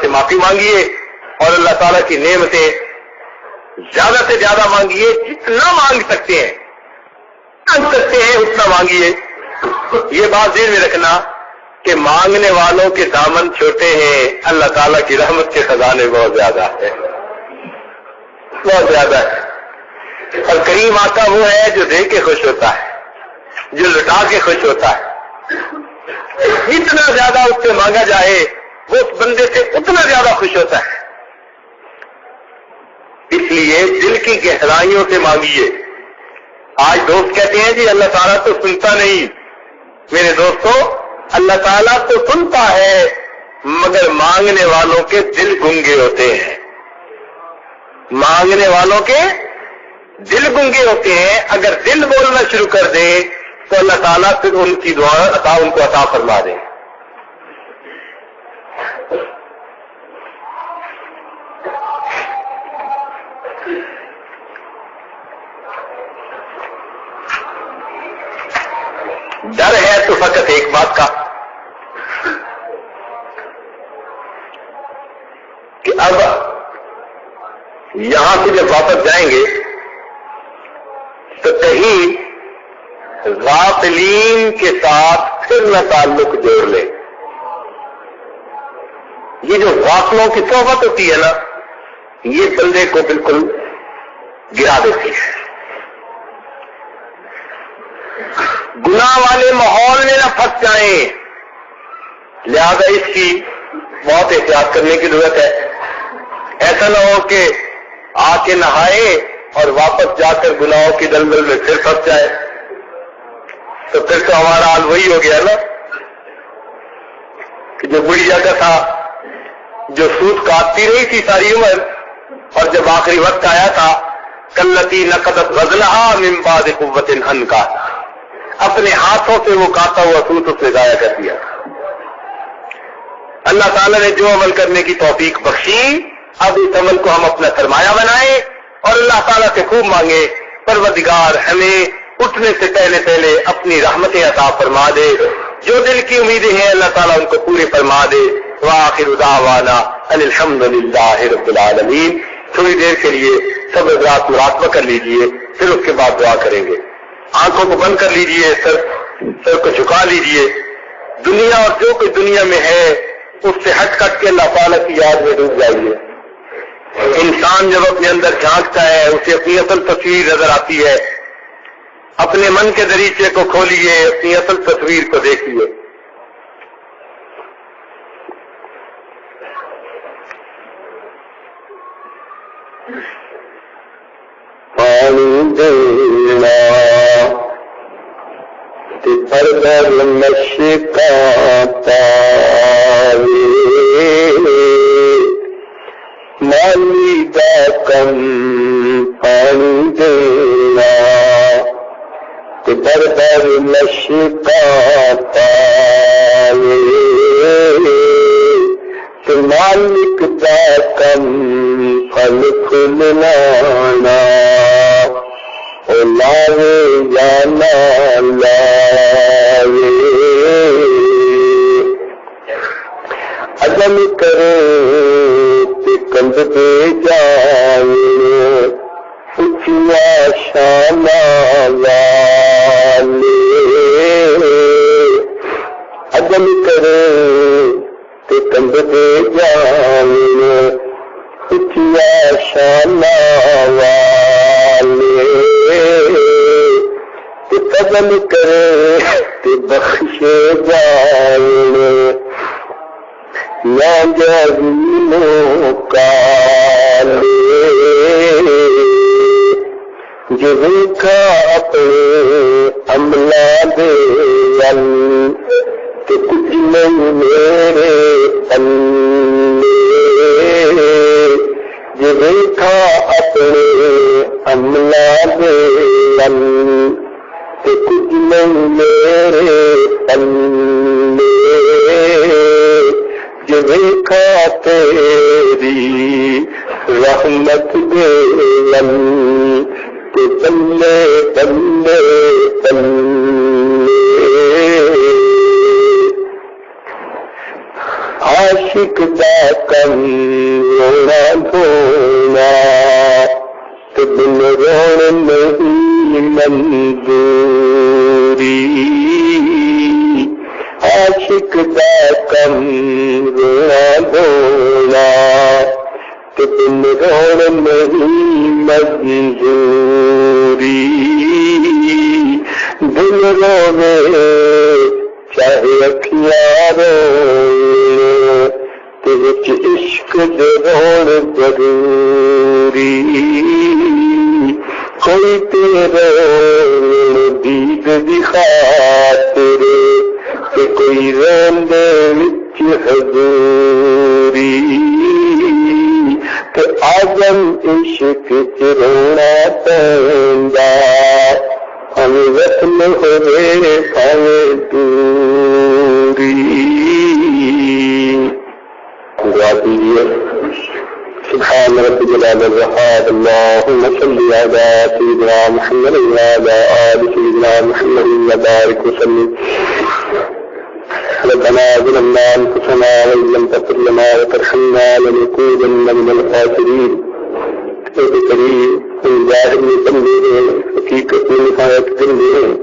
سے معافی مانگیے، اور اللہ تعالیٰ کی نعمتیں زیادہ سے زیادہ مانگیے. جتنا مانگ سکتے ہیں اتنا مانگیے. یہ بات ذہن میں رکھنا کہ مانگنے والوں کے دامن چھوٹے ہیں، اللہ تعالیٰ کی رحمت کے خزانے بہت زیادہ ہے، بہت زیادہ ہے. اور کریم آقا وہ ہے جو دے کے خوش ہوتا ہے، جو لٹا کے خوش ہوتا ہے. جتنا زیادہ اس سے مانگا جائے وہ اس بندے سے اتنا زیادہ خوش ہوتا ہے. اس لیے دل کی گہرائیوں سے مانگیے. آج دوست کہتے ہیں جی اللہ تعالیٰ تو سنتا نہیں. میرے دوستو، اللہ تعالیٰ تو سنتا ہے مگر مانگنے والوں کے دل گنگے ہوتے ہیں. مانگنے والوں کے دل گنگے ہوتے ہیں. اگر دل بولنا شروع کر دے تو اللہ تعالیٰ پھر ان کی دعا ان کو عطا فرما دے. ڈر ہے تو فقط ایک بات کا کہ اب یہاں سے جب واپس جائیں گے تو کہیں غافلین کے ساتھ پھر نہ تعلق جوڑ لے. یہ جو غافلوں کی صحبت ہوتی ہے نا، یہ بندے کو بالکل گرا دیتی ہے. گناہ والے ماحول میں نہ پھنس جائیں، لہذا اس کی بہت احتیاط کرنے کی ضرورت ہے. ایسا نہ ہو کہ آ کے نہائے اور واپس جا کر گناہوں کی دلدل میں پھر پھنس جائے، تو پھر تو ہمارا حال وہی ہو گیا نا کہ جو بڑھیا کا تھا، جو سود کاٹتی رہی تھی ساری عمر، اور جب آخری وقت آیا تھا کلتی نقدت غزلہا من بعد قوت انکاثا، اپنے ہاتھوں سے وہ کاٹا ہوا سود اس نے ضائع کر دیا. اللہ تعالیٰ نے جو عمل کرنے کی توفیق بخشی، اب اس عمل کو ہم اپنا سرمایہ بنائیں اور اللہ تعالیٰ سے خوب مانگے پروردگار ہمیں اٹھنے سے پہلے پہلے اپنی رحمتیں عطا فرما دے. جو دل کی امیدیں ہیں اللہ تعالیٰ ان کو پورے فرما دے. وآخر دعوانا ان الحمد للہ رب العالمین. تھوڑی دیر کے لیے سب حضرات مراقبہ کر لیجئے، پھر اس کے بعد دعا کریں گے. آنکھوں کو بند کر لیجئے، سر کو جھکا لیجئے. دنیا اور جو کچھ دنیا میں ہے اس سے ہٹ کٹ کے اللہ تعالیٰ کی یاد میں ڈوب جائیے. انسان جب اپنے اندر جھانکتا ہے اسے اپنی اصل تصویر نظر آتی ہے. اپنے من کے دریچے کو کھولیے، اپنی اصل تصویر کو دیکھیے۔ پانی دینا پر مشکا پاوے، مالی دا کم پانی دینا پر مشکا پاوے، مالک دا کم پھل کھلانا، لاوے یا نہ لاوے، عدم کرے تے کند دے جائے، اچھیا شانہ والے، عدم کرے تے کند دے جائے، اچھیا شانہ والے، قدم کرے تے بخشے جائے، نہ جاویلوں کالے، جو دیکھا اپنے عملہ دے ول، تے کچھ نہیں میرے پلے، جو دیکھا اپنے عملہ دے ول، کچھ نہیں میرے پلے، جو دیکھا تیری رحمت دے لن، تو بلے بلے بلے، عاشق دا کم رونا دھونا، تو بن رون نہیں منظوری، عاشق دا کم رونا دھونا، تو بن رون نہیں منظوری، دل روے چاہے اکھیاں روئے، تیرے عشق دے رون ضروری، کوئی تیرے دید دی خاطر، تے کوئی روندے وچ حضوری، تے آدم عشق چ رونا پیندا، ہمیں وطن ہوئے ہمیں دوری۔ دعا کیجیے۔ سبحان رب جلال الوهاب، اللهم صل على سيدنا محمد وعلى آل سيدنا محمد وبارك وسلم۔ ربنا ظلمنا أنفسنا وإن لم تغفر لنا وترحمنا لنكونن من الخاسرين۔ اے کریم، ہم ظاہر میں بندے ہیں، حقیقت میں نہایت بندے ہیں۔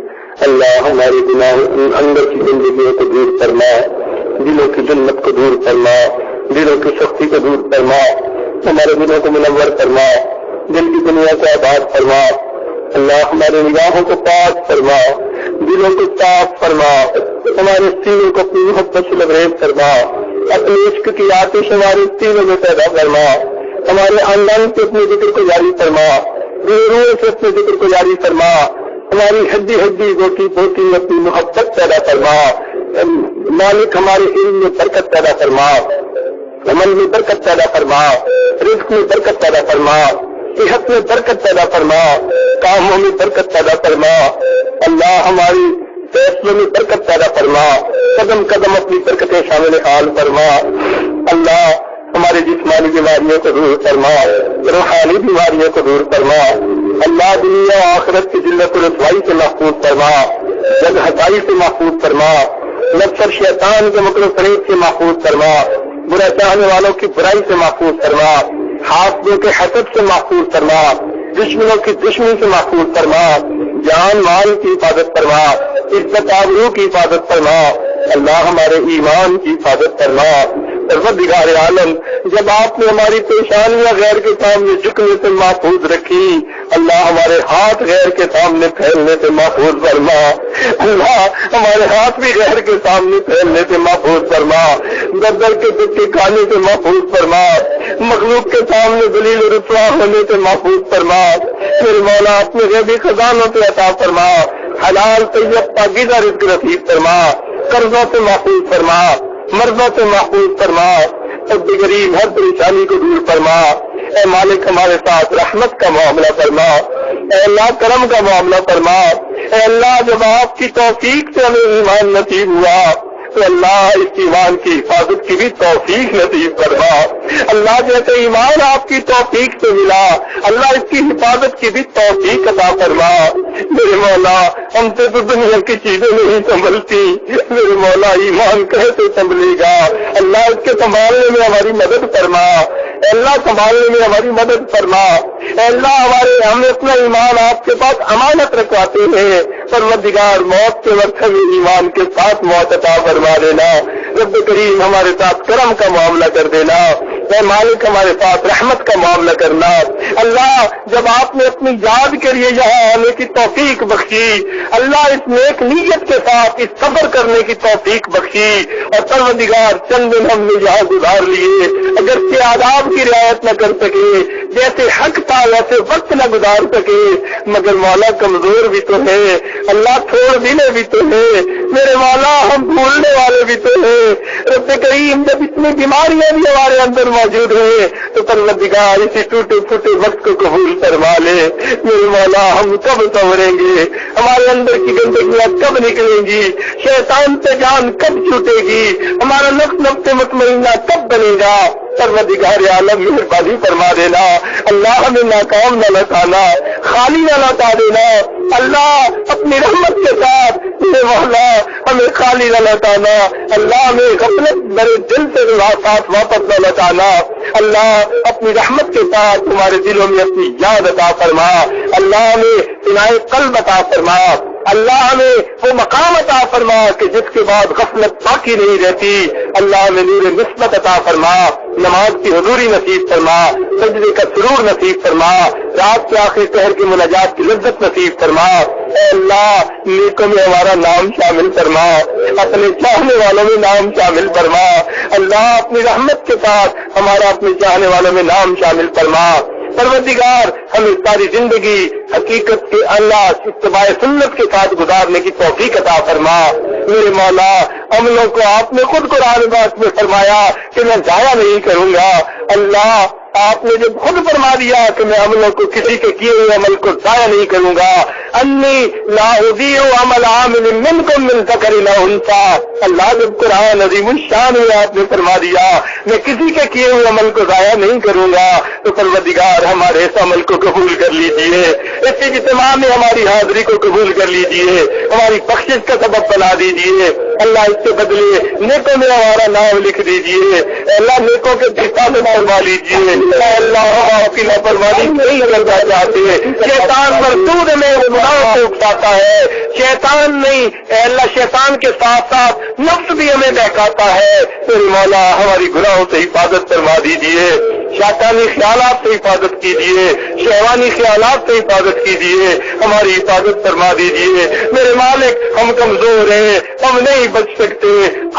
اللہ ہمارے گناہوں اندر کی زندگیوں کو دور فرما، دلوں کی جنت کو دور فرما، دلوں کی سختی کو دور فرما، ہمارے دلوں کو منور فرما، دل کی دنیا کو آباد فرما۔ اللہ ہمارے نگاہوں کو پاک فرما، دلوں کو صاف فرما، ہمارے سینوں کو اپنی محبت سے لبریز فرما، اپنے عشق کی آتش ہمارے سینوں میں پیدا فرما، ہمارے آنگن سے اپنے ذکر کو جاری فرما، روح سے اپنے ذکر کو جاری فرما، ہماری ہڈی ہڈی گوٹی پوٹی اپنی محبت پیدا فرما۔ مالک ہمارے علم میں برکت پیدا فرما، عمل میں برکت پیدا فرما، رزق میں برکت پیدا فرما، صحت میں برکت پیدا فرما، کاموں میں برکت پیدا فرما۔ اللہ ہماری فیصلوں میں برکت پیدا فرما، قدم قدم اپنی برکتیں شامل حال فرما۔ اللہ ہماری جسمانی بیماریوں کو دور فرما، روحانی بیماریوں کو دور فرما۔ اللہ دنیا و آخرت کی ذلت و رسوائی سے محفوظ فرما، جگ ہٹائی سے محفوظ فرما، نفس اور شیطان کے مکر و فریب سے محفوظ فرما، برا چاہنے والوں کی برائی سے محفوظ فرما، حاسدوں کے حسد سے محفوظ فرما، دشمنوں کی دشمنی سے محفوظ فرما، جان مال کی حفاظت فرما، عزت آبرو کی حفاظت فرما۔ اللہ ہمارے ایمان کی حفاظت فرما، پروردگار عالم جب آپ نے ہماری پریشانیاں غیر کے سامنے جھکنے سے محفوظ رکھی، اللہ ہمارے ہاتھ غیر کے سامنے پھیلنے سے محفوظ فرما، اللہ ہمارے ہاتھ بھی غیر کے سامنے پھیلنے سے محفوظ فرما، گردن کے دکھ کھانے سے محفوظ فرما، مخلوق کے سامنے ذلیل و رسوا ہونے سے محفوظ فرما، پھر مولا اپنے غیبی خزانوں سے عطا فرما، حلال طیب پاکیزہ رزق نصیب فرما، قرضوں سے محفوظ فرما، مرضوں سے محفوظ فرما، سب غریب ہر پریشانی کو دور فرما، اے مالک ہمارے ساتھ رحمت کا معاملہ فرما، اے اللہ کرم کا معاملہ فرما، اے اللہ جب آپ کی توفیق سے ہمیں ایمان نصیب ہوا تو اللہ اس ایمان کی حفاظت کی بھی توفیق نصیب فرما، اللہ جیسے ایمان آپ کی توفیق سے ملا اللہ اس کی حفاظت کی بھی توفیق عطا فرما، میرے مولا ہم سے تو دنیا کی چیزیں نہیں سنبھلتی، میرے مولا ایمان کیسے سنبھلے گا، اللہ اس کے سنبھالنے میں ہماری مدد فرما، اے اللہ سنبھالنے میں ہماری مدد فرما، اے اللہ ہم اپنا ایمان آپ کے پاس امانت رکھواتے ہیں، پروردگار موت کے وقت ہمیں ایمان کے ساتھ موت عطا فرما دینا، رب کریم ہمارے ساتھ کرم کا معاملہ کر دینا، اے مالک ہمارے ساتھ رحمت کا معاملہ کرنا، اللہ جب آپ نے اپنی یاد کے لیے یہاں آنے کی توفیق بخشی، اللہ اس نیک نیت کے ساتھ اس سفر کرنے کی توفیق بخشی، اور پروردگار چند دن ہم نے یہاں گزار لیے، اگر سے آداب کی رعایت نہ کر سکے، جیسے حق تھا ویسے وقت نہ گزار سکے، مگر مولا کمزور بھی تو ہے، اللہ چھوڑ دینے بھی تو ہے، میرے مولا ہم بھولنے والے بھی تو ہیں، رب کریم جب اتنی بیماریاں بھی ہمارے اندر موجود ہیں تو پروردگار اسی ٹوٹے پھوٹے وقت کو قبول فرما لے، میرے مولا ہم کب سنوریں گے، ہمارے اندر کی گندگیاں کب نکلیں گی، شیطان سے جان کب چھوٹے گی، ہمارا نفس مطمئنہ کب بنے گا، پروردگار عالم مہربانی فرما دینا، اللہ ہمیں ناکام نہ لوٹانا، خالی نہ لوٹا دینا، اللہ اپنی رحمت کے ساتھ میرے مولا ہمیں خالی نہ لوٹانا، اللہ ہمیں غفلت میرے دل سے ساتھ واپس نہ لوٹانا، اللہ اپنی رحمت کے ساتھ تمہارے دلوں میں اپنی یاد عطا فرما، اللہ ہمیں سنائے قلب عطا فرما، اللہ ہمیں وہ مقام عطا فرما کہ جس کے بعد غفلت باقی نہیں رہتی، اللہ ہمیں نور نسبت عطا فرما، نماز کی حضوری نصیب فرما، سجدے کا سرور نصیب فرما، رات کے آخری پہر کی مناجات کی لذت نصیب فرما، اے اللہ نیکوں میں ہمارا نام شامل فرما، اپنے چاہنے والوں میں نام شامل فرما، اللہ اپنی رحمت کے ساتھ ہمارا اپنے چاہنے والوں میں نام شامل فرما، پروردگار ہمیں ساری زندگی حقیقت کے اللہ اتباع سنت کے ساتھ گزارنے کی توفیق عطا فرما، میرے مولا عملوں کو آپ نے خود قرآن پاک میں فرمایا کہ میں ضائع نہیں کروں گا، اللہ آپ نے جب خود فرما دیا کہ میں عملوں کو کسی کے کیے ہوئے عمل کو ضائع نہیں کروں گا، انی لا اضیع عمل عامل منکم من ذکر او انثی، اللہ جب قرآن عظیم الشان ہے آپ نے فرما دیا میں کسی کے کیے ہوئے عمل کو ضائع نہیں کروں گا، تو پروردگار ہمارے اس عمل کو قبول کر لیجئے، اس اجتماع میں ہماری حاضری کو قبول کر لیجئے، ہماری بخشش کا سبب بنا دیجئے، اللہ اس سے بدلے نیکوں میں ہمارا نام لکھ دیجئے، اللہ نیکوں کے دھکا میں فرما لیجئے، اللہ آپ کی لاپرواہی نہیں کرنا چاہتے، شیطان مردود میں گناہ کو اکساتا ہے، شیطان نہیں، اے اللہ شیطان کے ساتھ ساتھ نفس بھی ہمیں بہکاتا ہے، میرے مولا ہماری گناہوں سے حفاظت فرما دیجئے، شیطانی خیالات سے حفاظت کیجیے، شہوانی خیالات سے حفاظت کیجیے، ہماری حفاظت فرما دیجیے، میرے مالک ہم کمزور ہیں، ہم نہیں بچ سکتے،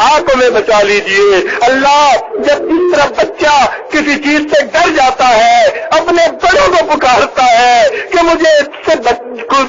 آپ ہمیں بچا لیجیے، اللہ جب اس طرح بچہ کسی چیز سے ڈر جاتا ہے اپنے بڑوں کو پکارتا ہے کہ مجھے اس سے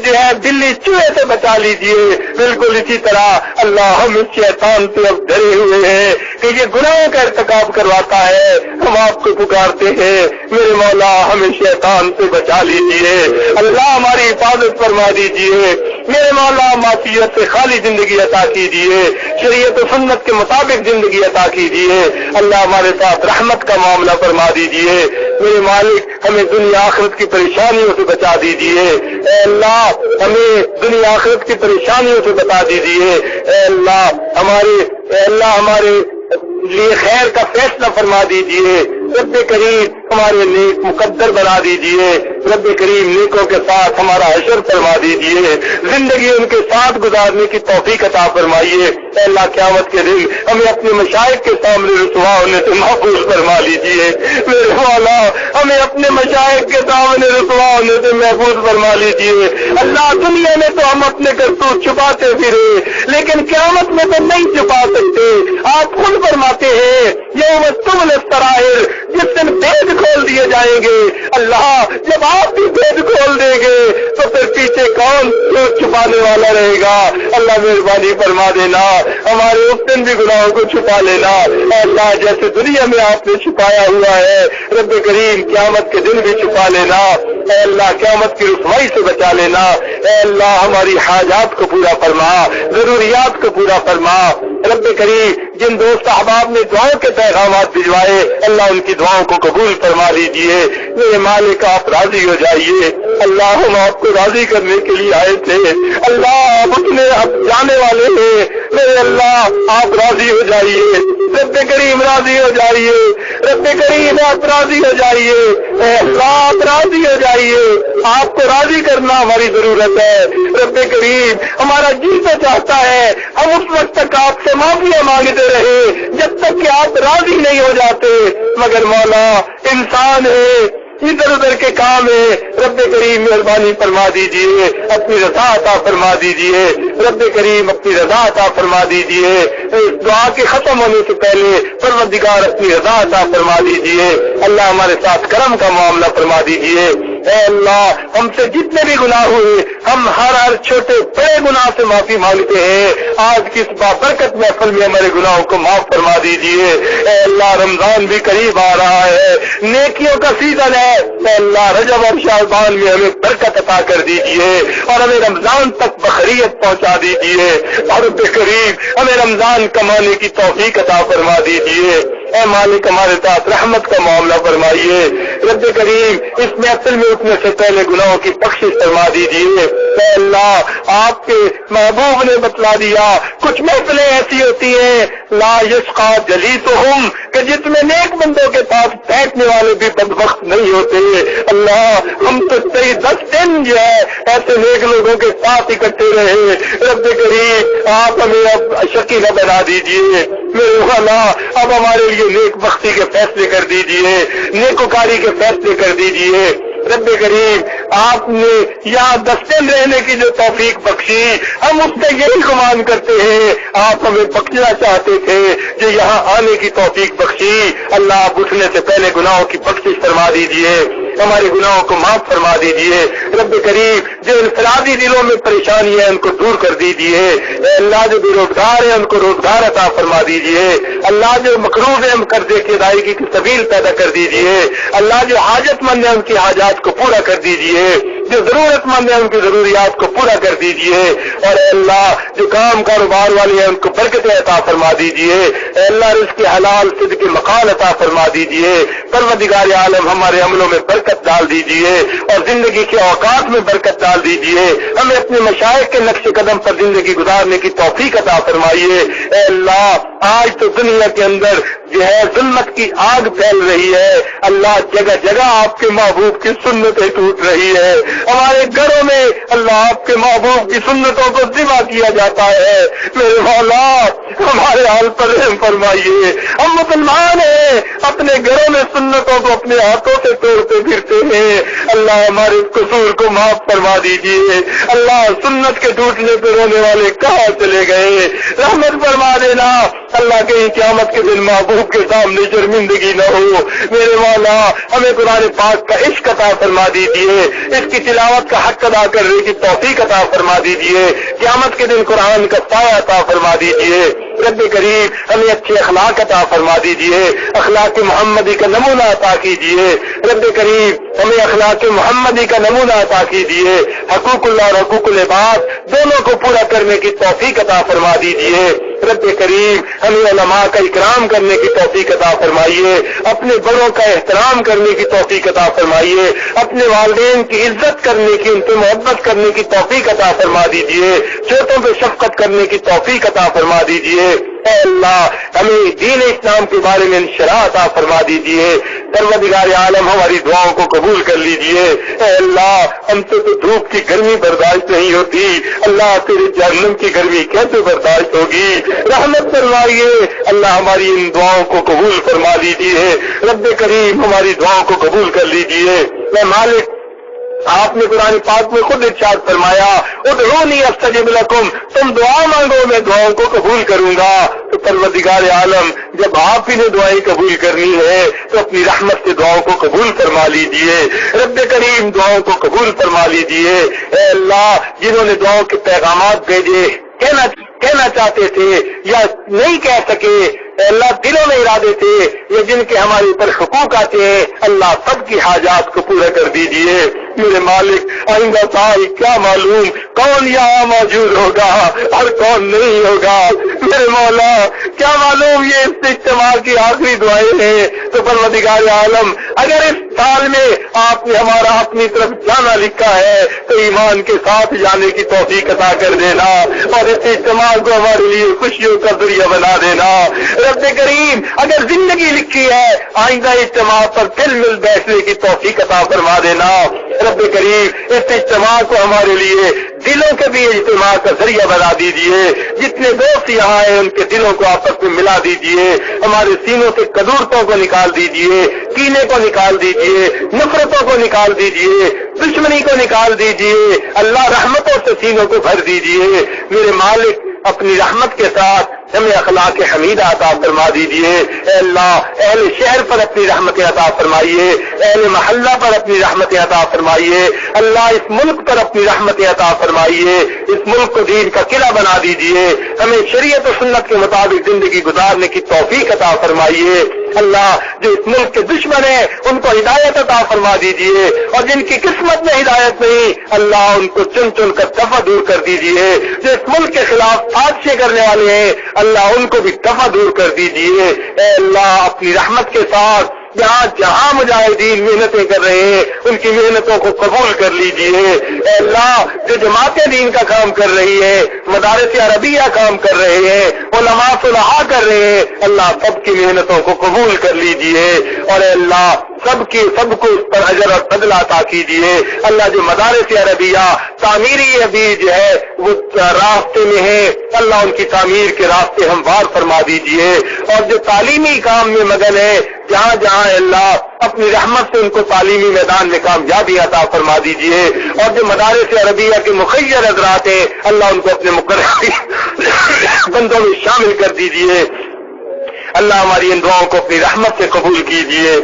جو ہے بلی چوہے سے بچا لیجیے، بالکل اسی طرح اللہ ہم اس شیطان سے اب ڈرے ہوئے ہیں کہ یہ گناہوں کا ارتکاب کرواتا ہے، ہم آپ کو پکارتے ہیں میرے مولا ہمیں شیطان سے بچا لیجیے، اللہ ہماری حفاظت فرما دیجیے، میرے مولا معصیت سے خالی زندگی عطا کیجیے، شریعت و سنت کے مطابق زندگی عطا کیجیے، اللہ ہمارے ساتھ رحمت کا معاملہ فرما دیجیے، میرے مالک ہمیں دنیا آخرت کی پریشانیوں سے بچا دیجیے، اے اللہ ہمیں دنیا آخرت کی پریشانیوں سے بتا دیجیے، اے اللہ ہمارے لیے خیر کا فیصلہ فرما دیجیے، رب کریم ہمارے نیک مقدر بنا دیجئے رب کریم، نیکوں کے ساتھ ہمارا حشر فرما دیجئے، زندگی ان کے ساتھ گزارنے کی توفیق عطا فرمائیے۔ اے اللہ قیامت کے دن ہمیں اپنے مشائخ کے سامنے رسوا ہونے سے محفوظ فرما لیجئے، میرے مولا ہمیں اپنے مشائخ کے سامنے رسوا ہونے سے محفوظ فرما لیجئے۔ اللہ دنیا میں تو ہم اپنے کرتوت چھپاتے پھرے، لیکن قیامت میں تو نہیں چھپا سکتے۔ آپ خود فرماتے ہیں یوم تبلی السرائر، جس دن بھید کھول دیے جائیں گے، اللہ جب آپ بھی بھید کھول دیں گے تو پھر پیچھے کون چھپانے والا رہے گا؟ اللہ مہربانی فرما دینا، ہمارے اس دن بھی گناہوں کو چھپا لینا۔ اے اللہ جیسے دنیا میں آپ نے چھپایا ہوا ہے رب کریم قیامت کے دن بھی چھپا لینا۔ اے اللہ قیامت کی رسوائی سے بچا لینا۔ اے اللہ ہماری حاجات کو پورا فرما، ضروریات کو پورا فرما۔ رب کریم جن دوست احباب نے دعاؤں کے پیغامات بھجوائے اللہ ان کی دعاؤں کو قبول فرما لیجیے۔ میرے مالک آپ راضی ہو جائیے، اللہ ہم آپ کو راضی کرنے کے لیے آئے تھے، اللہ آپ اپنے جانے والے ہیں، میرے اللہ آپ راضی ہو جائیے، رب کریم راضی ہو جائیے، رب کریم آپ راضی ہو جائیے، اے اللہ آپ راضی ہو جائیے۔ آپ کو راضی کرنا ہماری ضرورت ہے رب کریم، ہمارا جی تو چاہتا ہے ہم اس وقت تک آپ سے معافیاں مانگتے رہے جب تک کہ آپ راضی نہیں ہو جاتے، مگر مولا انسان ہے، ادھر ادھر کے کام ہے، رب کریم مہربانی فرما دیجئے، اپنی رضا عطا فرما دیجئے، رب کریم اپنی رضا عطا فرما دیجئے۔ دعا کے ختم ہونے سے پہلے پروردگار اپنی رضا عطا فرما دیجئے، اللہ ہمارے ساتھ کرم کا معاملہ فرما دیجئے۔ اے اللہ ہم سے جتنے بھی گناہ ہوئے ہم ہر چھوٹے بڑے گناہ سے معافی مانگتے ہیں، آج کی اس بابرکت محفل میں ہمارے گناہوں کو معاف فرما دیجئے۔ اے اللہ رمضان بھی قریب آ رہا ہے، نیکیوں کا سیزن ہے، اے اللہ رجب اور شعبان میں ہمیں برکت عطا کر دیجئے اور ہمیں رمضان تک بخیریت پہنچا دیجئے، اور رب کریم ہمیں رمضان کمانے کی توفیق عطا فرما دیجئے۔ اے مالک ہمارے ساتھ رحمت کا معاملہ فرمائیے، رب کریم اس محفل میں اٹھنے سے پہلے گناہوں کی بخشش فرما دیجیے۔ اے اللہ آپ کے محبوب نے بتلا دیا کچھ محفلیں ایسی ہوتی ہیں لا یشقا جلیسہم کہ جس میں نیک بندوں کے پاس بیٹھنے والے بھی بدبخت نہیں ہوتے۔ اللہ ہم تو 10 دن جو ہے ایسے نیک لوگوں کے ساتھ اکٹھے رہے، رب کریم آپ ہمیں اب شقی نہ بنا دیجیے، میرے والا اب ہمارے لیے نیک بختی کے فیصلے کر دیجئے، نیکوکاری کے فیصلے کر دیجئے۔ رب کریم آپ نے یہاں 10 دن رہنے کی جو توفیق بخشی ہم اس سے یہی گمان کرتے ہیں آپ ہمیں بخشنا چاہتے تھے جو یہاں آنے کی توفیق بخشی۔ اللہ آپ اٹھنے سے پہلے گناہوں کی بخشش فرما دیجئے، ہمارے گناہوں کو معاف فرما دیجئے۔ رب کریم جو انفرادی دلوں میں پریشانی ہے ان کو دور کر دیجئے، اے اللہ جو بے روزگار ہے ان کو روزگار عطا فرما دیجئے، اللہ جو مقروض ہے قرضے کی ادائیگی کی سبیل پیدا کر دیجئے، اللہ جو حاجت مند ہے ان کی حاجات کو پورا کر دیجئے، جو ضرورت مند ہے ان کی ضروریات کو پورا کر دیجئے، اور اے اللہ جو کام کاروبار والے ہیں ان کو برکتیں عطا فرما دیجئے، اے اللہ رزق حلال صدق مقال عطا فرما دیجئے۔ پروردگار عالم ہمارے عملوں میں برکت ڈال دیجئے اور زندگی کے اوقات میں برکت ڈال دیجئے، ہمیں اپنے مشائخ کے نقش قدم پر زندگی گزارنے کی توفیق عطا فرمائیے۔ اے اللہ آج تو دنیا کے اندر جو ہے ظلمت کی آگ پھیل رہی ہے، اللہ جگہ جگہ آپ کے محبوب کی سنتیں ٹوٹ رہی ہے، ہمارے گھروں میں اللہ آپ کے محبوب کی سنتوں کو ذبح کیا جاتا ہے، میرے مولا ہمارے حال پر رحم فرمائیے۔ ہم مسلمان ہیں، اپنے گھروں میں سنتوں کو اپنے ہاتھوں سے توڑتے پھرتے ہیں، اللہ ہمارے قصور کو معاف فرما دیجیے۔ اللہ سنت کے ٹوٹنے پہ رونے والے کہاں چلے گئے، رحمت فرما دینا، اللہ کہیں قیامت کے دن محبوب کے سامنے شرمندگی نہ ہو، میرے مولا ہمیں قرآن پاک کا عشق عطا فرما دیجیے، اس کی تلاوت کا حق ادا کرنے کی توفیق عطا فرما دیجیے، قیامت کے دن قرآن کا سایہ عطا فرما دیجیے۔ رب کریم ہمیں اچھے اخلاق عطا فرما دیجیے، اخلاق محمدی کا نمونہ عطا کیجیے، رب کریم ہمیں اخلاق محمدی کا نمونہ عطا کیجیے، حقوق اللہ اور حقوق العباد دونوں کو پورا کرنے کی توفیق عطا فرما دیجیے۔ رب کریم ہمیں علماء کا اکرام کرنے کی توفیق عطا فرمائیے، اپنے بڑوں کا احترام کرنے کی توفیق عطا فرمائیے، اپنے والدین کی عزت کرنے کی، ان سے محبت کرنے کی توفیق عطا فرما دیجیے، چھوٹوں پہ شفقت کرنے کی توفیق عطا فرما دیجیے۔ اے اللہ ہمیں دین اسلام کے بارے میں انشراح عطا فرما دیجیے. پروردگار عالم ہماری دعاؤں کو قبول کر لیجیے. اے اللہ ہم سے تو دھوپ کی گرمی برداشت نہیں ہوتی, اللہ تیرے جہنم کی گرمی کیسے برداشت ہوگی؟ رحمت فرمائیے اللہ, ہماری ان دعاؤں کو قبول فرما لیجیے. رب کریم ہماری دعاؤں کو قبول کر لیجیے. اے مالک آپ نے قرآن پاک میں خود ارشاد فرمایا ادعونی استجب لکم, تم دعا مانگو میں دعاؤں کو قبول کروں گا. تو پروردگار عالم جب آپ ہی نے دعائیں قبول کرنی ہے تو اپنی رحمت سے دعاؤں کو قبول فرما لیجئے. رب کریم دعاؤں کو قبول فرما لیجئے. اے اللہ جنہوں نے دعاؤں کے پیغامات بھیجے کہنا چاہتے تھے یا نہیں کہہ سکے, اللہ دلوں میں ارادے تھے یہ جن کے ہمارے اوپر حقوق آتے ہیں, اللہ سب کی حاجات کو پورا کر دیجئے. میرے مالک آئندہ سال کیا معلوم کون یہاں موجود ہوگا اور کون نہیں ہوگا. میرے مولا کیا معلوم یہ اس اجتماع کی آخری دعائیں ہیں. تو پروردگار عالم اگر اس سال میں آپ نے ہمارا اپنی طرف جانا لکھا ہے تو ایمان کے ساتھ جانے کی توفیق عطا کر دینا اور اس اجتماع کو ہمارے لیے خوشیوں کا ذریعہ بنا دینا. رب کریم اگر زندگی لکھی ہے آئندہ اجتماع پر دل مل بیٹھنے کی توفیق عطا فرما دینا. رب کریم اس اجتماع کو ہمارے لیے دلوں کے بھی اجتماع کا ذریعہ بنا دیجئے. جتنے دوست یہاں ہیں ان کے دلوں کو آپس میں ملا دیجئے. ہمارے سینوں سے کدورتوں کو نکال دیجئے, کینے کو نکال دیجئے, نفرتوں کو نکال دیجئے, دشمنی کو نکال دیجئے. اللہ رحمتوں سے سینوں کو بھر دیجئے. میرے مالک اپنی رحمت کے ساتھ ہمیں اخلاق حمیدہ عطا فرما دیجئے. اے اللہ اہل شہر پر اپنی رحمت عطا فرمائیے, اہل محلہ پر اپنی رحمت عطا فرمائیے. اللہ اس ملک پر اپنی رحمت عطا فرمائیے. اس ملک کو دین کا قلعہ بنا دیجئے. ہمیں شریعت و سنت کے مطابق زندگی گزارنے کی توفیق عطا فرمائیے. اللہ جو اس ملک کے دشمن ہیں ان کو ہدایت عطا فرما دیجئے, اور جن کی قسمت میں ہدایت نہیں اللہ ان کو چن چن کر دفع دور کر دیجئے. جو اس ملک کے خلاف سازشیں کرنے والے ہیں اللہ ان کو بھی دفع دور کر دیجئے. اے اللہ اپنی رحمت کے ساتھ جہاں مجاہدین محنتیں کر رہے ہیں ان کی محنتوں کو قبول کر لیجئے. اے اللہ جو جماعتیں دین کا کام کر رہی ہے, مدارس عربیہ کام کر رہے ہیں, علماء صلحاء کر رہے ہیں, اللہ سب کی محنتوں کو قبول کر لیجئے. اور اے اللہ سب کو اس پر اجر اور فضل عطا کیجئے. اللہ جو مدارس عربیہ تعمیری ابھی جو ہے وہ راستے میں ہے اللہ ان کی تعمیر کے راستے ہموار فرما دیجئے. اور جو تعلیمی کام میں مگن ہے جہاں جہاں اللہ اپنی رحمت سے ان کو تعلیمی میدان میں کامیابی عطا فرما دیجئے. اور جو مدارس عربیہ کے مخیر حضرات ہیں اللہ ان کو اپنے مقرر بندوں میں شامل کر دیجئے. اللہ ہماری ان دعاؤں کو اپنی رحمت سے قبول کیجئے.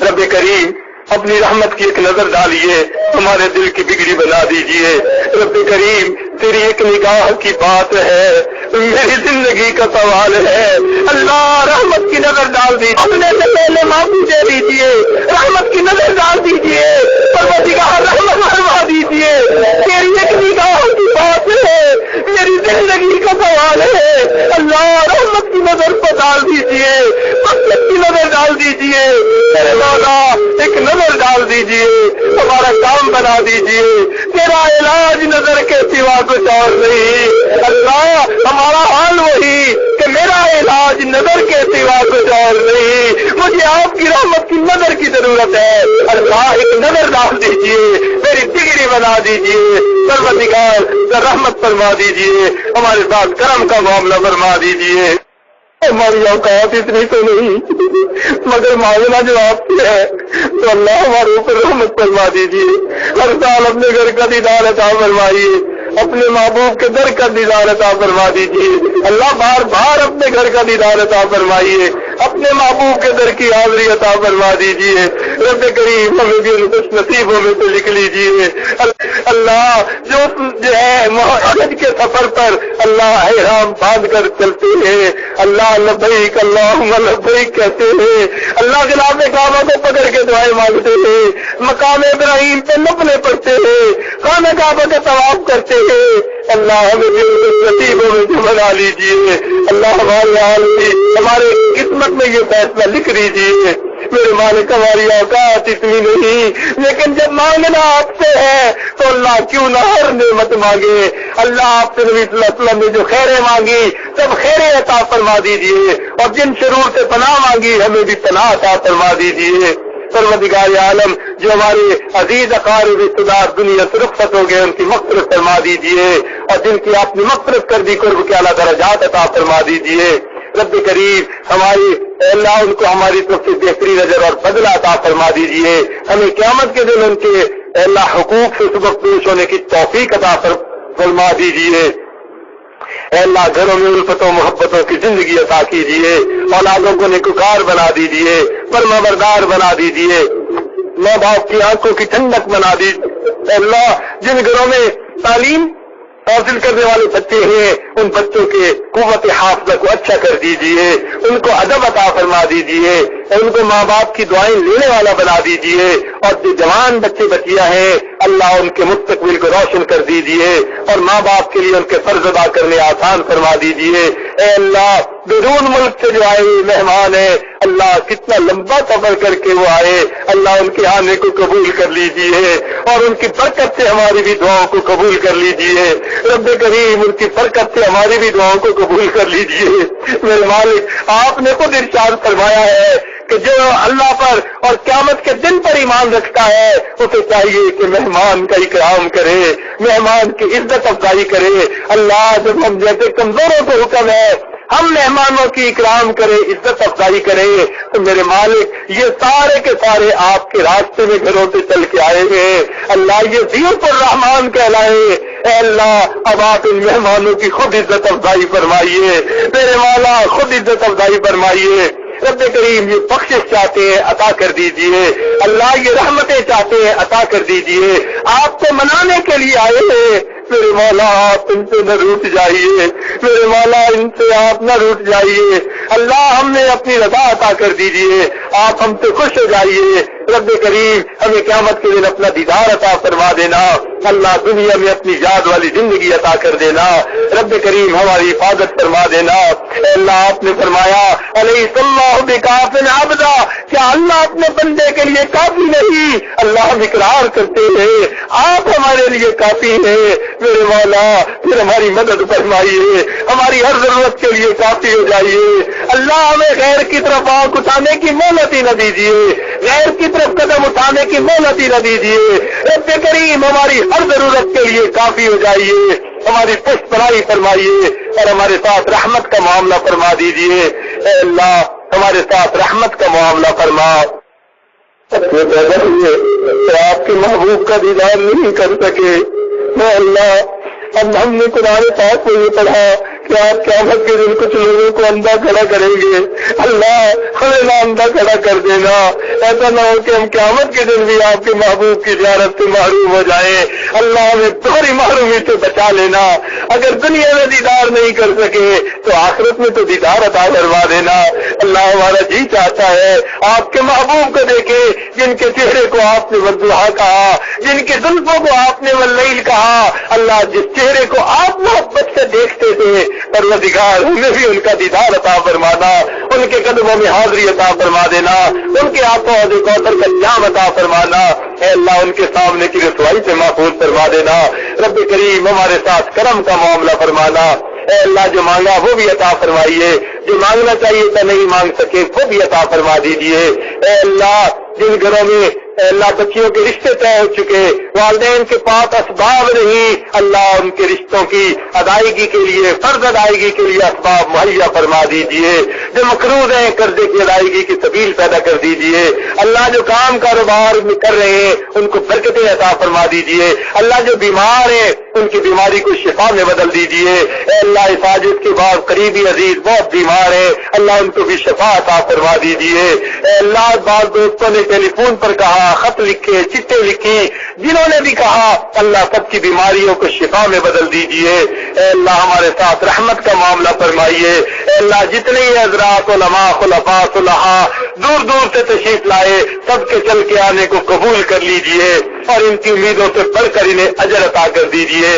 رب کریم اپنی رحمت کی ایک نظر ڈالیے, ہمارے دل کی بگڑی بنا دیجئے. رب کریم تیری ایک نگاہ کی بات ہے, میری زندگی کا سوال ہے. اللہ رحمت کی نظر ڈال دیجیے, اپنے سے پہلے معافی دے دیجیے, رحمت کی نظر ڈال دیجیے, پروردگار رحمت فرما دیجیے. تیری ایک نگاہ کی بات ہے, میری زندگی کا سوال ہے. اللہ رحمت کی نظر کو ڈال دیجیے, رحمت کی نظر ڈال دیجیے. میرے مولا ایک نظر ڈال دیجیے, ہمارا کام بنا دیجیے. تیرا علاج نظر کے سوا کچھ اور نہیں. اللہ ہمارا حال وہی کہ میرا علاج نظر کے سوا کچھ اور نہیں. مجھے آپ کی رحمت کی نظر کی ضرورت ہے. اللہ ایک نظر ڈال دیجیے, میری ڈگری بنا دیجیے. پروردگار رحمت فرما دیجیے, ہمارے ساتھ کرم کا معاملہ فرما دیجیے. ہماری اوقات اتنی تو نہیں مگر مانگنا جو آپ کی ہے تو اللہ ہمارے اوپر رحمت فرما دیجیے. ہر سال اپنے گھر کا دیدار عطا فرمائیے, اپنے محبوب کے در کا دیدار عطا فرما دیجیے. اللہ بار بار اپنے گھر کا دیدار عطا فرمائیے, اپنے محبوب کے در کی حاضری عطا فرما دیجیے. رب کریم ہمیں بھی ان خوش نصیبوں میں سے لکھ لیجیے. اللہ جو ہے حج کے سفر پر اللہ احرام باندھ کر چلتے ہیں, اللہ لبیک اللہم لبیک کہتے ہیں, اللہ خلاف کعبہ کو پکڑ کے دعائیں مانگتے ہیں, مقام ابراہیم پہ نفلیں پڑھتے ہیں, خانہ کعبہ کا طواف کرتے ہیں. اللہ ہمیں بھی نصیبوں میں سے بنا لیجیے. اللہ ہمارے حال کی ہمارے قسمت میں یہ فیصلہ لکھ لیجیے. میرے مالک ہماری اوقات اتنی نہیں، لیکن جب مانگنا آپ سے ہے تو اللہ کیوں نہ ہر نعمت مانگے۔ اللہ آپ سے نبی صلی اللہ علیہ وسلم نے جو خیریں مانگی سب خیریں عطا فرما دیجیے، اور جن شرور سے پناہ مانگی ہمیں بھی پناہ عطا فرما دیجیے۔ پروردگار عالم جو ہمارے عزیز اقارب رشتہ دار دنیا سے رخصت ہو گئے ان کی مغفرت فرما دیجیے، اور جن کی آپ نے مغفرت کر دی قرب کے اعلیٰ درجات عطا فرما دیجیے۔ رب کریم ہماری اللہ ان کو ہماری طرف سے بہترین اجر اور بدلہ عطا فرما دیجیے۔ ہمیں قیامت کے دن ان کے اللہ حقوق سے سبکدوش ہونے کی توفیق عطا فرما دیجیے۔ اے اللہ گھروں میں الفتوں محبتوں کی زندگی عطا کیجیے، اولادوں کو نیکوکار بنا دیجیے، فرما بردار بنا دیجیے، ماں باپ کی آنکھوں کی ٹھنڈک بنا دیجیے۔ اے اللہ جن گھروں میں تعلیم حاصل کرنے والے بچے ہیں ان بچوں کے قوت حافظہ کو اچھا کر دیجیے، ان کو ادب عطا فرما دیجیے، ان کو ماں باپ کی دعائیں لینے والا بنا دیجیے، اور جو جوان بچے بچیاں ہیں اللہ ان کے مستقبل کو روشن کر دیجیے، اور ماں باپ کے لیے ان کے فرض ادا کرنے آسان فرما دیجیے۔ اے اللہ بیرون ملک سے جو آئے مہمان ہیں اللہ کتنا لمبا سفر کر کے وہ آئے، اللہ ان کے آنے کو قبول کر لیجیے، اور ان کی برکت سے ہماری بھی دعاؤں کو قبول کر لیجیے۔ رب کریم ان کی برکت سے ہماری بھی دعاؤں کو قبول کر لیجیے۔ میرے مالک آپ نے خود ارشاد فرمایا ہے کہ جو اللہ پر اور قیامت کے دن پر ایمان رکھتا ہے اسے چاہیے کہ مہمان کا اکرام کرے، مہمان کی عزت افزائی کرے۔ اللہ جب ہم جیسے کمزوروں کو حکم ہے ہم مہمانوں کی اکرام کریں، عزت افزائی کریں، تو میرے مالک یہ سارے کے سارے آپ کے راستے میں گھروں سے چل کے آئے ہیں، اللہ یہ ضیوف الرحمان کہلائے۔ اے اللہ اب آپ ان مہمانوں کی خود عزت افزائی فرمائیے، میرے مولا خود عزت افزائی فرمائیے۔ رب کریم یہ بخشش چاہتے ہیں عطا کر دیجئے، اللہ یہ رحمتیں چاہتے ہیں عطا کر دیجئے۔ آپ کو منانے کے لیے آئے ہیں میرے مولا، آپ ان سے نہ روٹ جائیے، میرے مولا ان سے آپ نہ روٹ جائیے، اللہ ہم نے اپنی رضا عطا کر دیجئے، آپ ہم سے خوش ہو جائیے۔ رب کریم ہمیں قیامت کے دن اپنا دیدار عطا فرما دینا، اللہ دنیا میں اپنی یاد والی زندگی عطا کر دینا، رب کریم ہماری حفاظت فرما دینا۔ اے اللہ آپ نے فرمایا علیہ اللہ بکاف عبدا، کیا اللہ اپنے بندے کے لیے کافی نہیں؟ اللہ ہم اقرار کرتے ہیں آپ ہمارے لیے کافی ہیں، میرے مولا پھر ہماری مدد فرمائیے، ہماری ہر ضرورت کے لیے کافی ہو جائیے۔ اللہ ہمیں غیر کی طرف آنکھ اٹھانے کی مہلت ہی نہ دیجیے، غیر کی طرف قدم اٹھانے کی مہلت ہی نہ دیجیے۔ رب کریم ہماری ہر ضرورت کے لیے کافی ہو جائیے، ہماری پشت پناہی فرمائیے اور ہمارے ساتھ رحمت کا معاملہ فرما دیجیے۔ اے اللہ ہمارے ساتھ رحمت کا معاملہ فرما۔ آپ کے محبوب کا دیدار نہیں کر سکے، میں اللہ اب ہم نے قرآن پاک میں یہ پڑھا کہ آپ قیامت کے دن کچھ لوگوں کو اندھا کھڑا کریں گے، اللہ ہمیں نہ اندھا کھڑا کر دینا، ایسا نہ ہو کہ ہم قیامت کے دن بھی آپ کے محبوب کی زیارت سے محروم ہو جائیں، اللہ ہمیں دوہری محرومی سے بچا لینا۔ اگر دنیا میں دیدار نہیں کر سکے تو آخرت میں تو دیدار عطا کروا دینا۔ اللہ ہمارا جی چاہتا ہے آپ کے محبوب کو دیکھے جن کے چہرے کو آپ نے والضحیٰ کہا، جن کے زلفوں کو آپ نے واللیل کہا، اللہ جس چہرے کو آپ محبت سے دیکھتے تھے پروردگار ہمیں بھی ان کا دیدار عطا فرمانا، ان کے قدموں میں حاضری عطا فرما دینا، ان کے ہاتھوں حوض کوثر کا جام عطا فرمانا، اے اللہ ان کے سامنے کی رسوائی سے محفوظ فرما دینا۔ رب کریم ہمارے ساتھ کرم کا معاملہ فرمانا، اے اللہ جو مانگا وہ بھی عطا فرمائیے، جو مانگنا چاہیے تھا نہیں مانگ سکے وہ بھی عطا فرما دیجیے۔ اے اللہ جن گھروں میں اے اللہ بچیوں کے رشتے طے ہو چکے، والدین کے پاس اسباب نہیں، اللہ ان کے رشتوں کی ادائیگی کے لیے، فرض ادائیگی کے لیے اسباب مہیا فرما دیجیے۔ جو مقروض ہیں قرضے کی ادائیگی کی سبیل پیدا کر دیجیے۔ اللہ جو کام کاروبار میں کر رہے ہیں ان کو برکتیں عطا فرما دیجیے۔ اللہ جو بیمار ہیں ان کی بیماری کو شفا میں بدل دیجیے۔ اے اللہ اس حاجت کے بعد قریبی عزیز بہت بیمار ہیں، اللہ ان کو بھی شفا عطا فرما دیجیے۔ اے اللہ بعض دوستوں نے ٹیلی فون پر کہا، خط لکھے، چٹھیں لکھی، جنہوں نے بھی کہا اللہ سب کی بیماریوں کو شفا میں بدل دیجیے۔ اے اللہ ہمارے ساتھ رحمت کا معاملہ فرمائیے۔ اللہ جتنے ہی حضرات علماء خلفاء صلحاء دور دور سے تشریف لائے سب کے چل کے آنے کو قبول کر لیجئے اور ان کی امیدوں سے بڑھ کر انہیں اجر عطا کر دیجئے،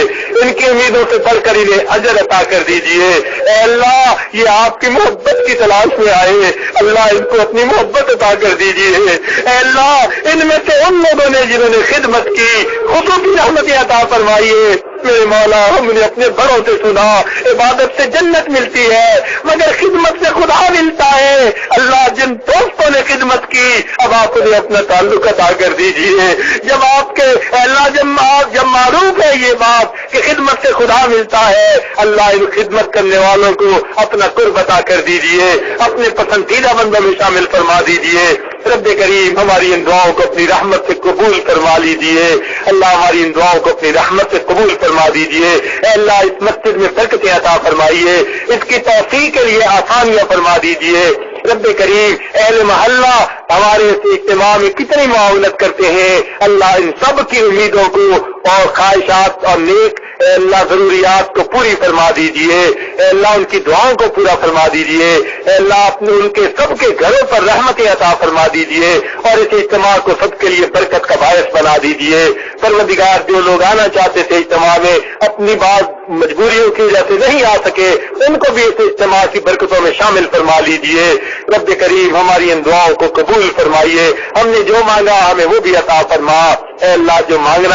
ان کی امیدوں سے بڑھ کر انہیں اجر عطا کر دیجئے۔ اے اللہ یہ آپ کی محبت کی تلاش میں آئے، اللہ ان کو اپنی محبت عطا کر دیجئے۔ اے اللہ ان میں سے ان لوگوں نے جنہوں نے خدمت کی خصوصی رحمتیں عطا فرمائیے۔ میرے مولا ہم نے اپنے بڑوں سے سنا عبادت سے جنت ملتی ہے مگر خدمت سے خدا ملتا ہے۔ اللہ جن دوستوں نے خدمت کی اب آپ انہیں اپنا تعلق عطا کر دیجئے۔ جب آپ کے اللہ جب معروف ہے یہ بات کہ خدمت سے خدا ملتا ہے، اللہ ان خدمت کرنے والوں کو اپنا قرب عطا کر دیجئے، اپنے پسندیدہ بندوں میں شامل فرما دیجئے۔ رب کریم ہماری ان دعاؤں کو اپنی رحمت سے قبول فرما لیجئے، اللہ ہماری ان دعاؤں کو اپنی رحمت سے قبول فرما دیجئے۔ اے اللہ اس مسجد میں برکتیں عطا فرمائیے، اس کی توسیع کے لیے آسانیاں فرما دیجئے۔ رب کریم اہل محلہ ہمارے سے اجتماع میں کتنی معاونت کرتے ہیں، اللہ ان سب کی امیدوں کو اور خواہشات اور نیک اے اللہ ضروریات کو پوری فرما دیجئے، اے اللہ ان کی دعاؤں کو پورا فرما دیجئے، اے اللہ اپنے ان کے سب کے گھروں پر رحمتیں عطا فرما دیجئے اور اس اجتماع کو سب کے لیے برکت کا باعث بنا دیجئے۔ پروردگار جو لوگ آنا چاہتے تھے اجتماع میں اپنی بات مجبوریوں کی وجہ سے نہیں آ سکے ان کو بھی اس اجتماع کی برکتوں میں شامل فرما لیجئے۔ رب کریم ہماری ان دعاؤں کو قبول فرمائیے، ہم نے جو مانگا ہمیں وہ بھی عطا فرما، اے اللہ جو مانگنا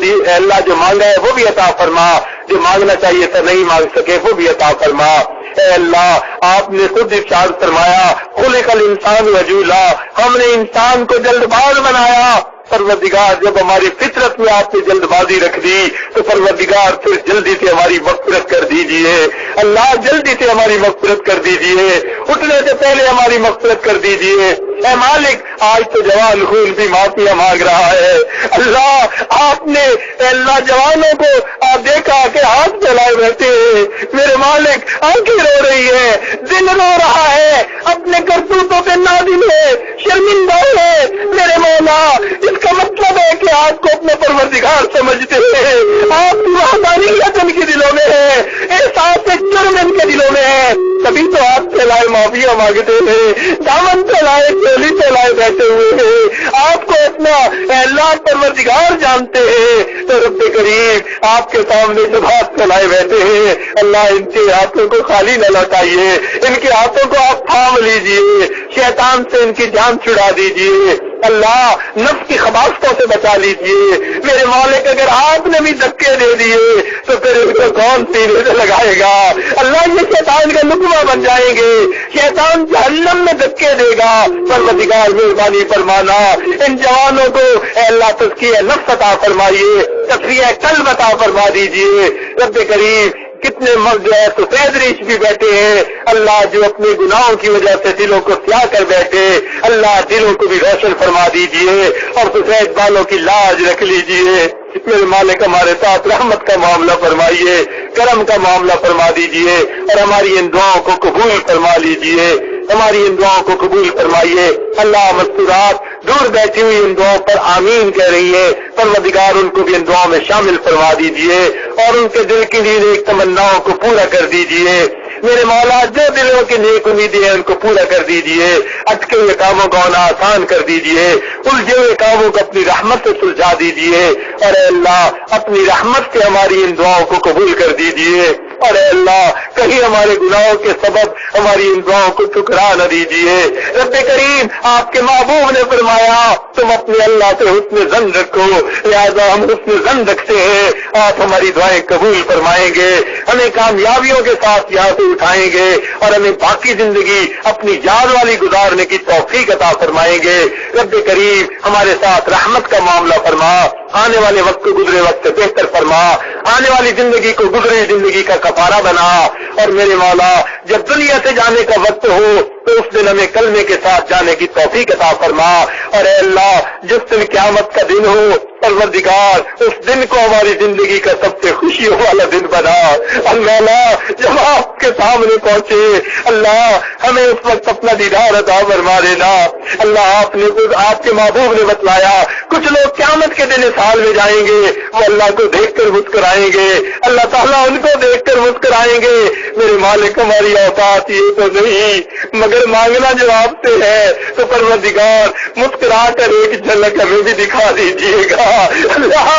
اے اللہ جو مانگا ہے وہ بھی عطا فرما، جو مانگنا چاہیے تھا نہیں مانگ سکے وہ بھی عطا فرما۔ اے اللہ آپ نے خود ارشاد فرمایا خلق الانسان وجولا، ہم نے انسان کو جلد باز بنایا۔ پروردگار جب ہماری فطرت میں آپ نے جلد بازی رکھ دی تو پروردگار پھر جلدی سے ہماری مغفرت کر دیجئے، اللہ جلدی سے ہماری مغفرت کر دیجئے، اٹھنے سے پہلے ہماری مغفرت کر دیجئے۔ اے مالک آج تو جوان خون بھی معافیاں مانگ رہا ہے، اللہ آپ نے اے اللہ جوانوں کو آپ دیکھا کہ ہاتھ پھیلائے بیٹھے ہیں، میرے مالک آنکھیں رو رہی ہے، دل رو رہا ہے، اپنے کرتوتوں پہ نادم ہے، شرمندہ ہے، میرے مولا اس کا مطلب ہے کہ آپ کو اپنے پروردگار سمجھتے ہیں، آپ کی وحدانیت ان کے دلوں میں ہے، احساس جرم ان کے دلوں میں ہے، تبھی تو آپ پھیلائے معافیاں مانگتے ہیں، دامن پھیلائے چولی پھیلائے بیٹھے ہوئے ہیں، آپ کو اپنا اللہ پروردگار جانتے ہیں تو رب کریم آپ کے سامنے جب ہاتھ پھیلائے بیٹھے ہیں اللہ ان کے ہاتھوں کو خالی نہ لوٹائیے، ان کے ہاتھوں کو آپ تھام لیجئے، شیطان سے ان کی جان چھڑا دیجئے، اللہ نفس کی خباثتوں سے بچا لیجئے، میرے مالک اگر آپ نے بھی دھکے دے دیے تو پھر ان کو کون سینے سے لگائے گا، اللہ یہ شیطان کا لقمہ بن جائیں گے، شیطان جہنم میں دھکے دے گا۔ پروردگار مہربانی فرمانا ان جوانوں کو اے اللہ تزکیہ نفس عطا فرمائیے، تزکیہ قلب عطا فرما دیجئے۔ رب کریم کتنے مرد جو ہے سفید ریش بھی بیٹھے ہیں اللہ جو اپنے گناہوں کی وجہ سے دلوں کو سیاہ کر بیٹھے، اللہ دلوں کو بھی روشن فرما دیجئے اور سفید بالوں کی لاج رکھ لیجئے۔ میرے مالک ہمارے ساتھ رحمت کا معاملہ فرمائیے، کرم کا معاملہ فرما دیجئے اور ہماری ان دعاؤں کو قبول فرما لیجئے، ہماری ان دعاؤں کو قبول فرمائیے۔ اللہ مستورات دور بیٹھی ہوئی ان دعاؤں پر آمین کہہ رہی ہے، پروردگار ان کو بھی ان دعاؤں میں شامل فرما دیجئے اور ان کے دل کی نیک تمناؤں کو پورا کر دیجئے۔ میرے مولا جو دلوں کی نیک امیدیں ہیں ان کو پورا کر دیجئے، اٹکے ہوئے کاموں کو ہونا آسان کر دیجئے، الجھے ہوئے کاموں کو اپنی رحمت سے سلجھا دیجئے اور اے اللہ اپنی رحمت سے ہماری ان دعاؤں کو قبول کر دیجئے اور اے اللہ کہیں ہمارے گناہوں کے سبب ہماری ان دعاؤں کو ٹھکرا نہ دیجئے۔ رب کریم آپ کے محبوب نے فرمایا تم اپنے اللہ سے حسن ظن رکھو، لہذا ہم حسن ظن رکھتے ہیں آپ ہماری دعائیں قبول فرمائیں گے، ہمیں کامیابیوں کے ساتھ یہاں سے اٹھائیں گے اور ہمیں باقی زندگی اپنی جان والی گزارنے کی توفیق عطا فرمائیں گے۔ رب کریم ہمارے ساتھ رحمت کا معاملہ فرما، آنے والے وقت کو گزرے وقت سے بہتر فرما، آنے والی زندگی کو گزری زندگی کا کفارہ بنا اور میرے مولا جب دنیا سے جانے کا وقت ہو تو اس دن ہمیں کلمے کے ساتھ جانے کی توفیق عطا فرما اور اے اللہ جس دن قیامت کا دن ہو پروردگار اس دن کو ہماری زندگی کا سب سے خوشیوں والا دن بنا۔ اللہ جب آپ کے سامنے پہنچے اللہ ہمیں اس وقت اپنا دیدار عطا فرما دینا۔ اللہ آپ کے محبوب نے بتلایا کچھ لوگ قیامت کے دن سال میں جائیں گے، وہ اللہ کو دیکھ کر مسکرائیں گے، اللہ تعالیٰ ان کو دیکھ کر مسکرائیں گے۔ میرے مالک ہماری اوقات یہ تو نہیں مگر مانگنا جو آپ سے ہے، تو پروردگار مسکرا کر ایک جھلک ہمیں بھی دکھا دیجیے گا۔ اللہ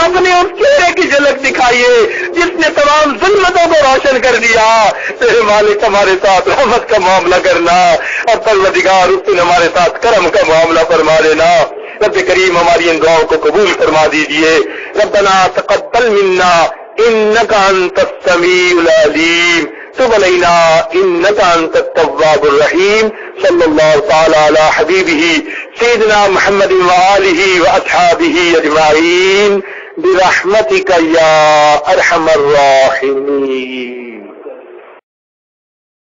اپنے اس چہرے کی جھلک دکھائیے جس نے تمام ظلمتوں کو روشن کر دیا۔ میرے مالک ہمارے ساتھ رحمت کا معاملہ کرنا، اور پروردگار اس دن ہمارے ساتھ کرم کا معاملہ فرما دینا۔ رب کریم ہماری ان دعاؤں کو قبول فرما دیجیے۔ ربنا تقبل منا انك انت السميع العليم تب علينا انك انت التواب الرحيم صلى الله تعالى على حبيبه سيدنا محمد وآله وأصحابه أجمعين برحمتك يا أرحم الراحمين۔